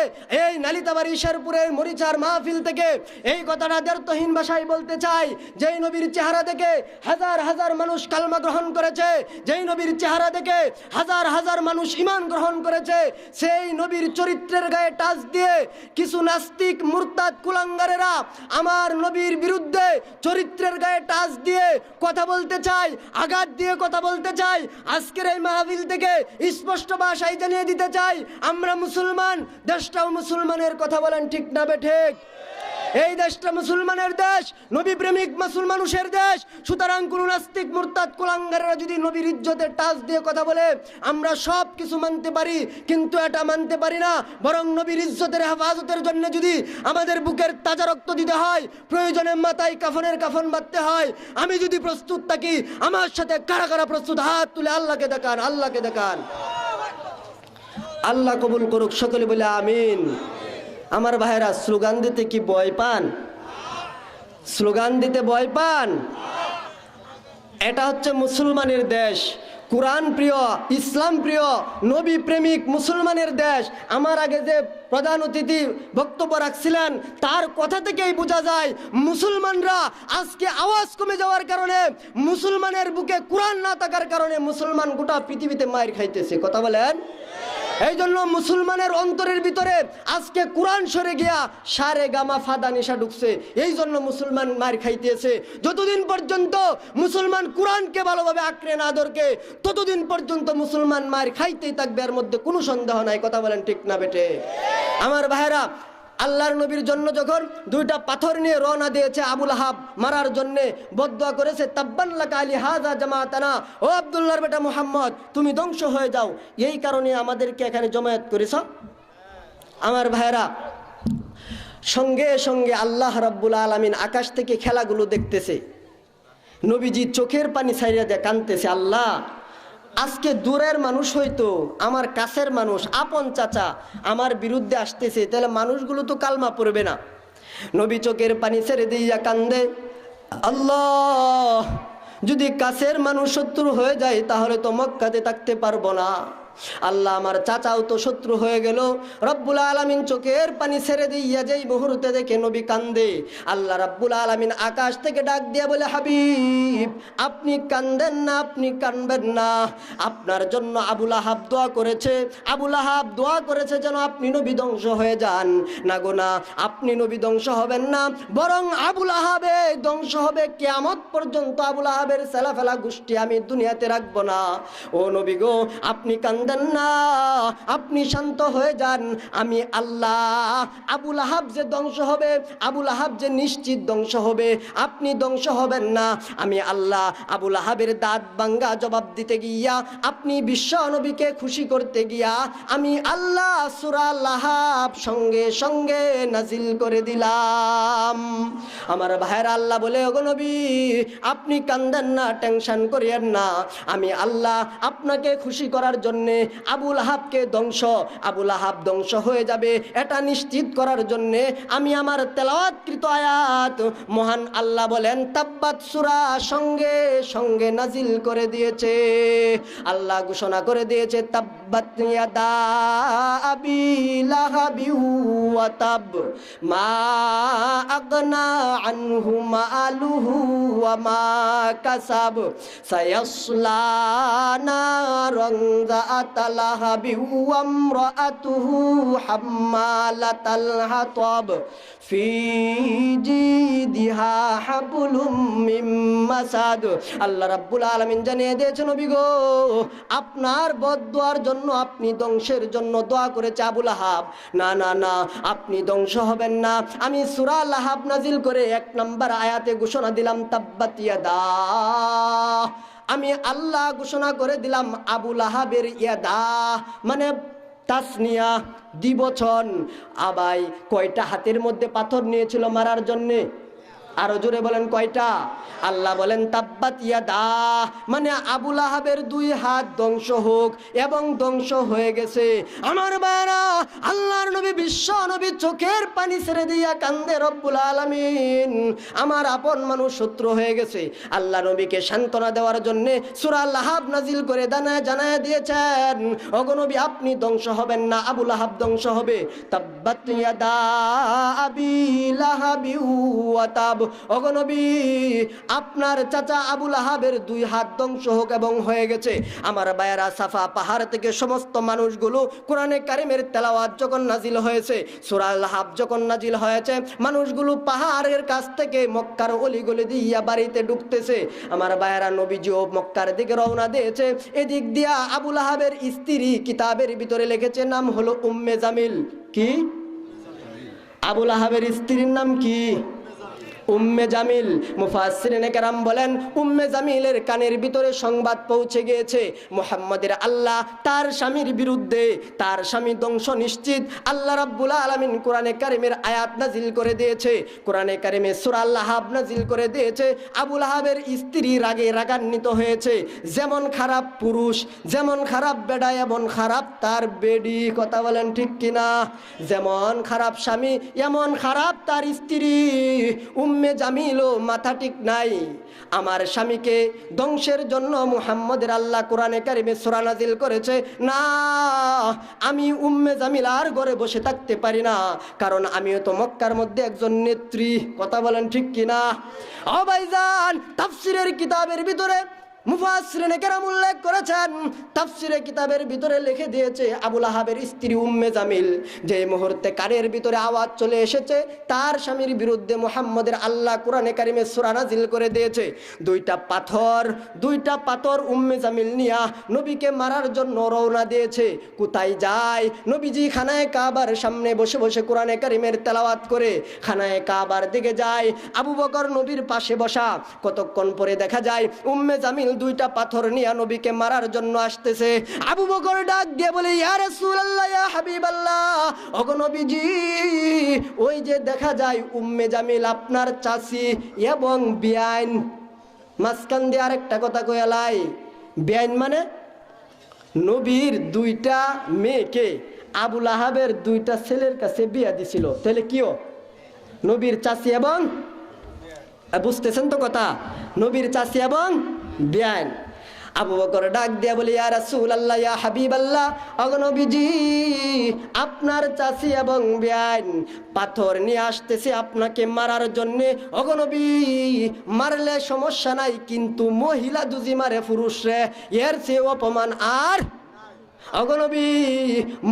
এই নালিতাবাড়ি শেরপুরের মরিচার মাহফিল থেকে এই কথাটা দ্ব্যর্থহীন ভাষায় বলতে চাই, যেই নবীর চেহারা দেখে হাজার হাজার মানুষ কালমা গ্রহণ করেছে, যেই নবীর চেহারা দেখে হাজার হাজার মানুষ ঈমান গ্রহণ করেছে, সেই নবীর চরিত্রের গায়ে টাচ দিয়ে কিছু নাস্তিক মুরতাদ কুলাঙ্গারেরা আমার নবীর বিরুদ্ধে চরিত্রের গায়ে টাচ দিয়ে কথা বলতে চাই, আঘাত দিয়ে কথা বলতে চাই। আজকের এই মাহফিল থেকে স্পষ্ট ভাষায় জানিয়ে দিতে চাই, আমরা মুসলমান, দেশটাও মুসলমানের। কথা বলেন ঠিক না বেঠিক? এই দেশটা মুসলমানের দেশ, নবী প্রেমিক মুসলমান মানুষের দেশ। সুতরাং কোন নাস্তিক মুরতাদ কুলাঙ্গারেরা যদি নবীর ইজ্জতের টাচ দিয়ে কথা বলে, আমরা সব কিছু মানতে পারি, কিন্তু এটা মানতে পারি না। বরং নবীর ইজ্জতের হেফাজতের জন্য যদি আমাদের বুকের তাজা রক্ত দিতে হয়, প্রয়োজনে মাথায় কাফনের কাফন বাঁধতে হয়, আমি যদি প্রস্তুত থাকি, আমার সাথে কারা কারা প্রস্তুত? হাত তুলে আল্লাহকে দেখান, আল্লাহকে দেখান। আল্লাহ কবুল করুক, সকলে বলে আমিন। আমার ভাইরা, স্লোগান দিতে কি ভয় পান? স্লোগান দিতে ভয় পান? এটা হচ্ছে মুসলমানের দেশ, কুরআন প্রিয়, ইসলাম প্রিয়, নবী প্রেমিক মুসলমানের দেশ। আমার আগে যে প্রধান অতিথি বক্তব্য রাখছিলেন, তার কথা থেকেই বোঝা যায় মুসলমানরা আজকে আওয়াজ কমে যাওয়ার কারণে, মুসলমানের বুকে কুরআন না থাকার কারণে মুসলমান গোটা পৃথিবীতে মার খাইতেছে। কথা বলেন। এই জন্য মুসলমানের অন্তরের ভিতরে আজকে কুরআন সরে গিয়া সারে গামা ফাদা নেশা ঢুকছে। এই জন্য মুসলমান মার খাইতেছে। যতদিন পর্যন্ত মুসলমান কুরআনকে ভালোভাবে আঁকড়ে না ধরকে, ততদিন পর্যন্ত মুসলমান মার খাইতেই থাকবে, এর মধ্যে কোনো সন্দেহ নাই। কথা বলেন ঠিক না বেটে? আমার ভাইরা, আল্লাহর নবীর জন্য যখন 2টা পাথর নিয়ে রওনা দিয়েছে আবুল আহাব মারার জন্য, বদদুয়া করেছে, তাব্বান লাকা আলি হাযা জামাতানা, ও আব্দুল্লাহর বেটা মুহাম্মদ তুমি ধ্বংস হয়ে যাও। এই কারণে আমাদেরকে এখানে জমায়েত করেছ। আমার ভাইরা, সঙ্গে সঙ্গে আল্লাহ রাব্বুল আলামিন আকাশ থেকে খেলাগুলো দেখতেছে। নবীজি চোখের পানি ছাইড়া দিয়ে কাঁদতেছে, আল্লাহ আজকে দূরের মানুষ হয়তো আমার কাছের মানুষ, আপন চাচা আমার বিরুদ্ধে আসতেছে, তাহলে মানুষগুলো তো কালমা পড়বে না। নবী চোখের পানি ছেড়ে দিয়া কান্দে, আল্লাহ যদি কাছের মানুষ শত্রু হয়ে যায় তাহলে তো মক্কাতে থাকতে পারবো না। আল্লাহ আমার চাচাও তো শত্রু হয়ে গেল। রব্বুল আলামিন চোখের পানি ছেড়ে দিয়া যেই মুহূর্তে দেখে নবী কান্দে, আল্লাহ রব্বুল আলামিন আকাশ থেকে ডাক দিয়া বলে, হাবিব আপনি কান্দেন না, আপনি কানবেন না। আপনার জন্য আবু লাহাব দোয়া করেছে, আবু লাহাব দোয়া করেছে যেন আপনি নবী ধ্বংস হয়ে যান। না গো না, আপনি নবী ধ্বংস হবেন না, বরং আবু লাহাবে ধ্বংস হবে। কিয়ামত পর্যন্ত আবু লাহাবের সেলাফেলা গোষ্ঠী আমি দুনিয়াতে রাখবো না। ও নবী গো, আপনি কান্দেন না, আপনি শান্ত হয়ে যান। আমি আল্লাহ আবু লাহাব যে ধ্বংস হবে, আবু লাহাব যে নিশ্চিত ধ্বংস হবে, আপনি ধ্বংস হবেন না। আমি আল্লাহ আবু লাহাবের দাঁত ভাঙ্গা জবাব দিতে গিয়া, আপনি বিশ্ব নবীকে খুশি করতে গিয়া, আমি আল্লাহ সূরা লাহাব সঙ্গে সঙ্গে নাজিল করে দিলাম। আমার ভাইয়ের আল্লাহ বলে, ওগো নবী আপনি কান্দেন না, টেনশন করিয়েন না। আমি আল্লাহ আপনাকে খুশি করার জন্যে আবু লাহাবকে আবু লাহাব ধ্বংস হয়ে যাবে এটা নিশ্চিত করার জন্যে আমি আমার তেলাওয়াতকৃত আয়াত মহান আল্লাহ বলেন তাব্বাত সূরা সঙ্গে সঙ্গে নাজিল করে দিয়েছে। আল্লাহ ঘোষণা করে দিয়েছে, তাব্বাত ইয়াদা আবি লাহাবি ওয়া তাব মা আগনা আনহু মালুহু ওয়া মা কাসাব সায়াসলা নারান যাতা লাহাবি ওয়া ইমরাআতুহু হাম্মালাতাল হাতাব ফি জিদিহা হাবলুম মিন মাসাদ। আল্লাহ রাব্বুল আলামিন জানিয়ে দিয়েছেন, নবী গো আপনার বদদোয়ার জন্য, আপনি ধ্বংসের জন্য দোয়া করেছে আবু লাহাব। না না না, আপনি ধ্বংস হবেন না। আমি সূরা লাহাব নাজিল করে 1 নম্বর আয়াতে ঘোষণা দিলাম তাব্বাত ইয়াদা, আমি আল্লাহ ঘোষণা করে দিলাম আবু লাহাবের ইয়াদা মানে তাসনিয়া দ্বিবচন। আবাই কয়টা হাতের মধ্যে পাথর নিয়েছিল মারার জন্যে? আরো জোরে বলেন কয়টা? আল্লাহ বলেন তাব্বাত ইয়াদা মানে আবু লাহাবের 2 হাত ধ্বংস হোক, এবং ধ্বংস হয়ে গেছে। আমার ভাইরা, আল্লাহর নবী বিশ্ব নবী চোখের পানি ছেড়ে দিয়া কান্দে, রব্বুল আলামিন আমার আপন মানুষ শত্রু হয়ে গেছে। আল্লাহ নবীকে সান্ত্বনা দেওয়ার জন্য সূরা লাহাব নাজিল করে জানায় দিয়েছেন, ওগো নবী আপনি ধ্বংস হবেন না, আবু লাহাব ধ্বংস হবে। তাব্বাত ইয়াদা আবি লাহাবি ওয়া তাব, ওগো নবী আপনার চাচা আবু লাহাবের 2 হাত ধ্বংস হোক, এবং হয়ে গেছে। আমার ভাইয়েরা, সাফা পাহাড় থেকে সমস্ত মানুষগুলো কোরআনে কারিমের তেলাওয়াত যখন নাজিল হয়েছে, সূরা লাহাব যখন নাজিল হয়েছে, মানুষগুলো পাহাড়ের কাছ থেকে মক্কার অলিগলি দিয়া বাড়িতে ঢুকতেছে। আমার ভাইয়েরা, নবীজিও মক্কার দিকে রওনা দিয়েছে। এদিক দিয়া আবু লাহাবের স্ত্রী কিতাবের ভিতরে লিখেছে, নাম হলো উম্মে জামিল। কি? আবু লাহাবের স্ত্রীর নাম কি? উম্মে জামিল। মুফাসসিরিনে কেরাম বলেন, উম্মে জামিলের কানের ভিতরে সংবাদ পৌঁছে গিয়েছে মুহাম্মাদের আল্লাহ তার স্বামীর বিরুদ্ধে, তার স্বামী ধ্বংস নিশ্চিত। আল্লাহ রাব্বুল আলামিন কোরআনে কারিমের আয়াত নাজিল করে দিয়েছে, কোরআনে কারিমে সূরা লাহাব নাজিল করে দিয়েছে। আবু লাহাবের স্ত্রী রাগে রাগান্বিত হয়েছে। যেমন খারাপ পুরুষ, যেমন খারাপ বেডা, এমন খারাপ তার বেডি। কথা বলেন ঠিক কিনা? যেমন খারাপ স্বামী, এমন খারাপ তার স্ত্রী। উম্মে জামিলও মাথা ঠিক নাই। আমার স্বামীকে ধ্বংসের জন্য মুহাম্মদের আল্লাহ কোরআনে কারিমে সূরা নাজিল করেছে। না, আমি উম্মে জামিল আর ঘরে বসে থাকতে পারি না, কারণ আমিও তো মক্কার মধ্যে একজন নেত্রী। কথা বলেন ঠিক কিনা? ও ভাইজান, তাফসীরের কিতাবের ভিতরে মুফাসসিরিনে কেরাম উল্লেখ করেছেন, তাফসীরে কিতাবের ভিতরে লিখে দিয়েছে, আবু লাহাবের স্ত্রী উম্মে জামিল যে মুহূর্তে কানের ভিতরে আওয়াজ চলে এসেছে তার স্বামীর বিরুদ্ধে মুহাম্মদের আল্লাহ কোরআনে কারিমে সূরা নাজিল করে দিয়েছে, 2টা পাথর উম্মে জামিল নিয়া নবীকে মারার জন্য রওনা দিয়েছে। কোথায় যায়? নবীজি খানায়ে কাবার সামনে বসে বসে কোরআনে কারিমের তেলাওয়াত করে খানায়ে কাবার দিকে যায়। আবু বকর নবীর পাশে বসা। কতক্ষণ পরে দেখা যায় উম্মে জামিল 2টা পাথর নিয়ে নবীকে মারার জন্য আসতেছে। আবু বকর ডাক দিয়ে বলে, ইয়া রাসূলুল্লাহ, ইয়া হাবিবাল্লাহ, ওগো নবীজি ওই যে দেখা যায় উম্মে জামিল আপনার চাচি এবং বিয়াইন। মাঝখান দিয়ে আরেকটা কথা কইলাই, বিয়াইন মানে নবীর 2টা মেয়েকে আবু লাহাবের 2টা ছেলের কাছে বিয়া দিছিল। তাহলে কিও নবীর চাচি এবং, বুঝতেছেন তো কথা, নবীর চাচি এবং বিয়ান। আবু বকর ডাক দিয়া বলে, ইয়া রাসূলুল্লাহ, ইয়া হাবিবাল্লাহ, ওগো নবীজি, আপনার চাচি এবং বেয়ান পাথর নিয়ে আসতেছে আপনাকে মারার জন্য। ওগো নবী, মারলে সমস্যা নাই, কিন্তু মহিলা দুজি মারে পুরুষরে, এর চেয়ে অপমান আর। ওগো নবী,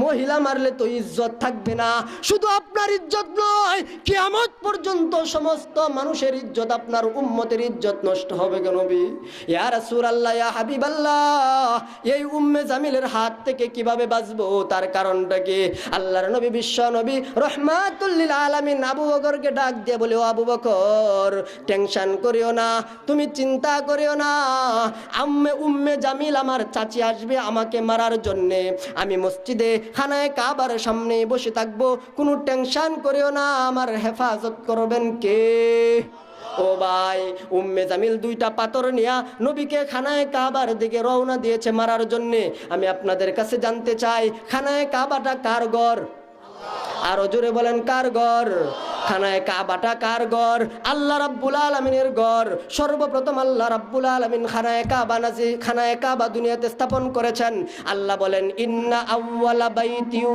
মহিলা মারলে তো ইজ্জত থাকবে না। শুধু আপনার ইজ্জত নয়, কিয়ামত পর্যন্ত সমস্ত মানুষের ইজ্জত, আপনার উম্মতের ইজ্জত নষ্ট হবে গো নবী। ইয়া রাসূলুল্লাহ, ইয়া হাবিবাল্লাহ, এই উম্মে জামিলের হাত থেকে কিভাবে বাঁচবো, তার কারণটা কি? আল্লাহর নবী, বিশ্ব নবী রহমাতুল লিল আলামিন আবু বকরকে ডাক দিয়ে বলে, ও আবু বকর, টেনশন করিও না, তুমি চিন্তা করিও না। উম্মে জামিল আমার চাচি আসবে আমাকে মারার জন্য, আমি মসজিদে খানায়ে কাবার সামনে বসে থাকবো, কোনো টেনশন করিও না, আমার হেফাজত করবেন কে? ও ভাই, উম্মে জামিল দুইটা পাথর নিয়া নবীকে খানায়ে কাবার দিকে রওনা দিয়েছে মারার জন্য। আমি আপনাদের কাছে জানতে চাই, খানায়ে কাবাটা কার ঘর? আরো জোরে বলেন, কার ঘর? খানায়ে কাবাটা কার ঘর? আল্লাহ রাব্বুল আলামিনের ঘর। সর্বপ্রথম আল্লাহ রাব্বুল আলামিন খানায়ে কাবা দুনিয়াতে স্থাপন করেছেন। আল্লাহ বলেন, ইন্না আউওয়ালা বাইতিউ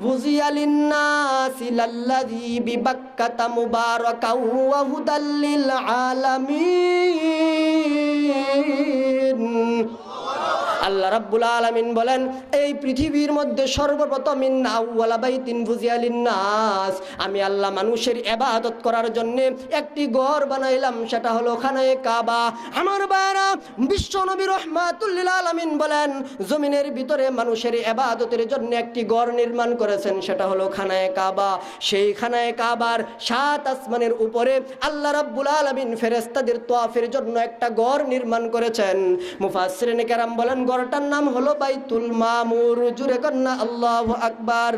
বুজিয়া লিন-নাসি লাল্লাযী বিবাক্কাতা মুবারাকাও ওয়া হুদাল লিল আলামিন। আল্লাহ রাব্বুল আলামিন বলেন, এই পৃথিবীর মধ্যে সর্বপ্রথম ইন্না আউওয়ালা বাইতিন বুজিয়া লিন-নাস, আমি আল্লাহ মানুষের ইবাদত করার জন্য একটি ঘর বানাইলাম, সেটা হলো খানায়ে কাবা। আমার ভাইরা, বিশ্ব নবী রহমাতুল লিল আলামিন বলেন, জমিনের ভিতরে মানুষের ইবাদতের জন্য একটি ঘর নির্মাণ করেছেন, সেটা হলো খানায়ে কাবা। সেই খানায়ে কাবার 7 আসমানের উপরে আল্লাহ রাব্বুল আলামিন ফেরেশতাদের তওয়াফের জন্য একটা ঘর নির্মাণ করেছেন। মুফাসসিরিনে কেরাম বলেন, ঘরটার নাম হলো বাইতুল মামুর। জুরে কন্না আল্লাহু আকবার।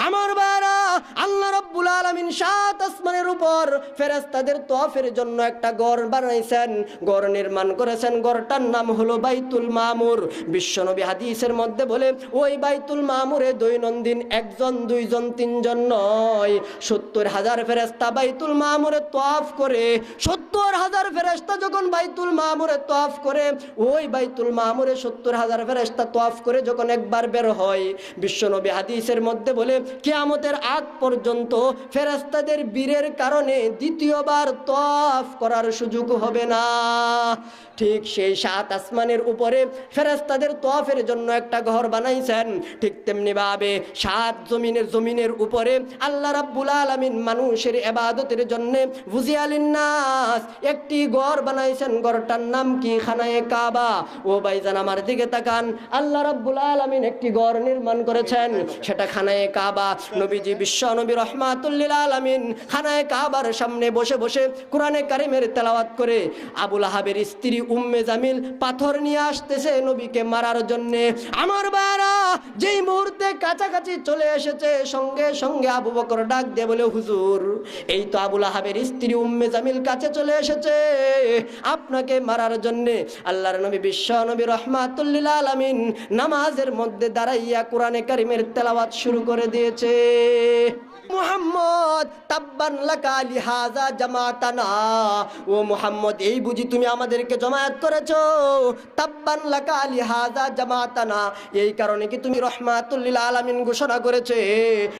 আমার ভাইরা, আল্লাহ রাব্বুল আলামিন 7 আসমানের উপর ফেরেশতাদের তওয়াফের জন্য একটা ঘর বানাইছেন, ঘর নির্মাণ করেছেন, ঘরটার নাম হলো বাইতুল মামুর। বিশ্বনবী হাদিসের মধ্যে বলে, ওই বাইতুল মামুরে দৈনন্দিন 1 জন 2 জন 3 জন নয়, 70,000 ফেরেশতা বাইতুল মামুরে তওয়াফ করে। 70,000 ফেরেশতা যখন বাইতুল মামুরে তওয়াফ করে, ওই বাইতুল মামুরে 70,000 ফেরেশতা তওয়াফ করে যখন একবার বের হয়, বিশ্বনবী হাদিসের মধ্যে বলে, কিয়ামতের আগ পর্যন্ত ফেরেশতাদের বীরের কারণে দ্বিতীয়বার তওয়াফ করার সুযোগ হবে না। ঠিক সেই 7 আসমানের উপরে ফেরেশতাদের তওয়াফের জন্য একটা ঘর বানাইছেন, ঠিক তেমনি ভাবে 7 জমিনের উপরে আল্লাহ রাব্বুল আলামিন মানুষের ইবাদতের জন্য বুজিয়া লিন-নাস একটি ঘর বানাইছেন, ঘরটার নাম কি? খানায়ে কাবা। ও ভাইজান, আমার দিকে তাকান, আল্লাহ রাব্বুল আলামিন একটি ঘর নির্মাণ করেছেন, সেটা খানায়ে কাবা। নবীজি বিশ্ব নবী রহমাতুল লিল আলামিন খানায়ে কাবার সামনে বসে বসে কোরআনে কারিমের তেলাওয়াত করে, আবু লাহাবের স্ত্রী উম্মে জামিল পাথর নিয়ে আসতেছে নবীকে মারার জন্য। আমার ভাইরা, যেই মুহূর্তে কাছাকাছি চলে এসেছে, সঙ্গে সঙ্গে আবু বকর ডাক দিয়ে বলে, হুজুর, এই তো আবু লাহাবের স্ত্রী উম্মে জামিল কাছে চলে এসেছে আপনাকে মারার জন্য। আল্লাহর নবী বিশ্ব নবী রহমাতুল লিল আলামিন নামাজের মধ্যে দাঁড়াইয়া কোরআনে কারিমের তেলাওয়াত শুরু করে দিয়েছে। মুহাম্মদ, তাব্বান লাকা লিহাযা জামাতানা, ও মুহাম্মদ, এই বুঝি তুমি আমাদেরকে জমায়েত করেছো? তাব্বান লাকা লিহাযা জামাতানা, এই কারণে কি তুমি রহমাতুল লিল আলামিন ঘোষণা করেছে?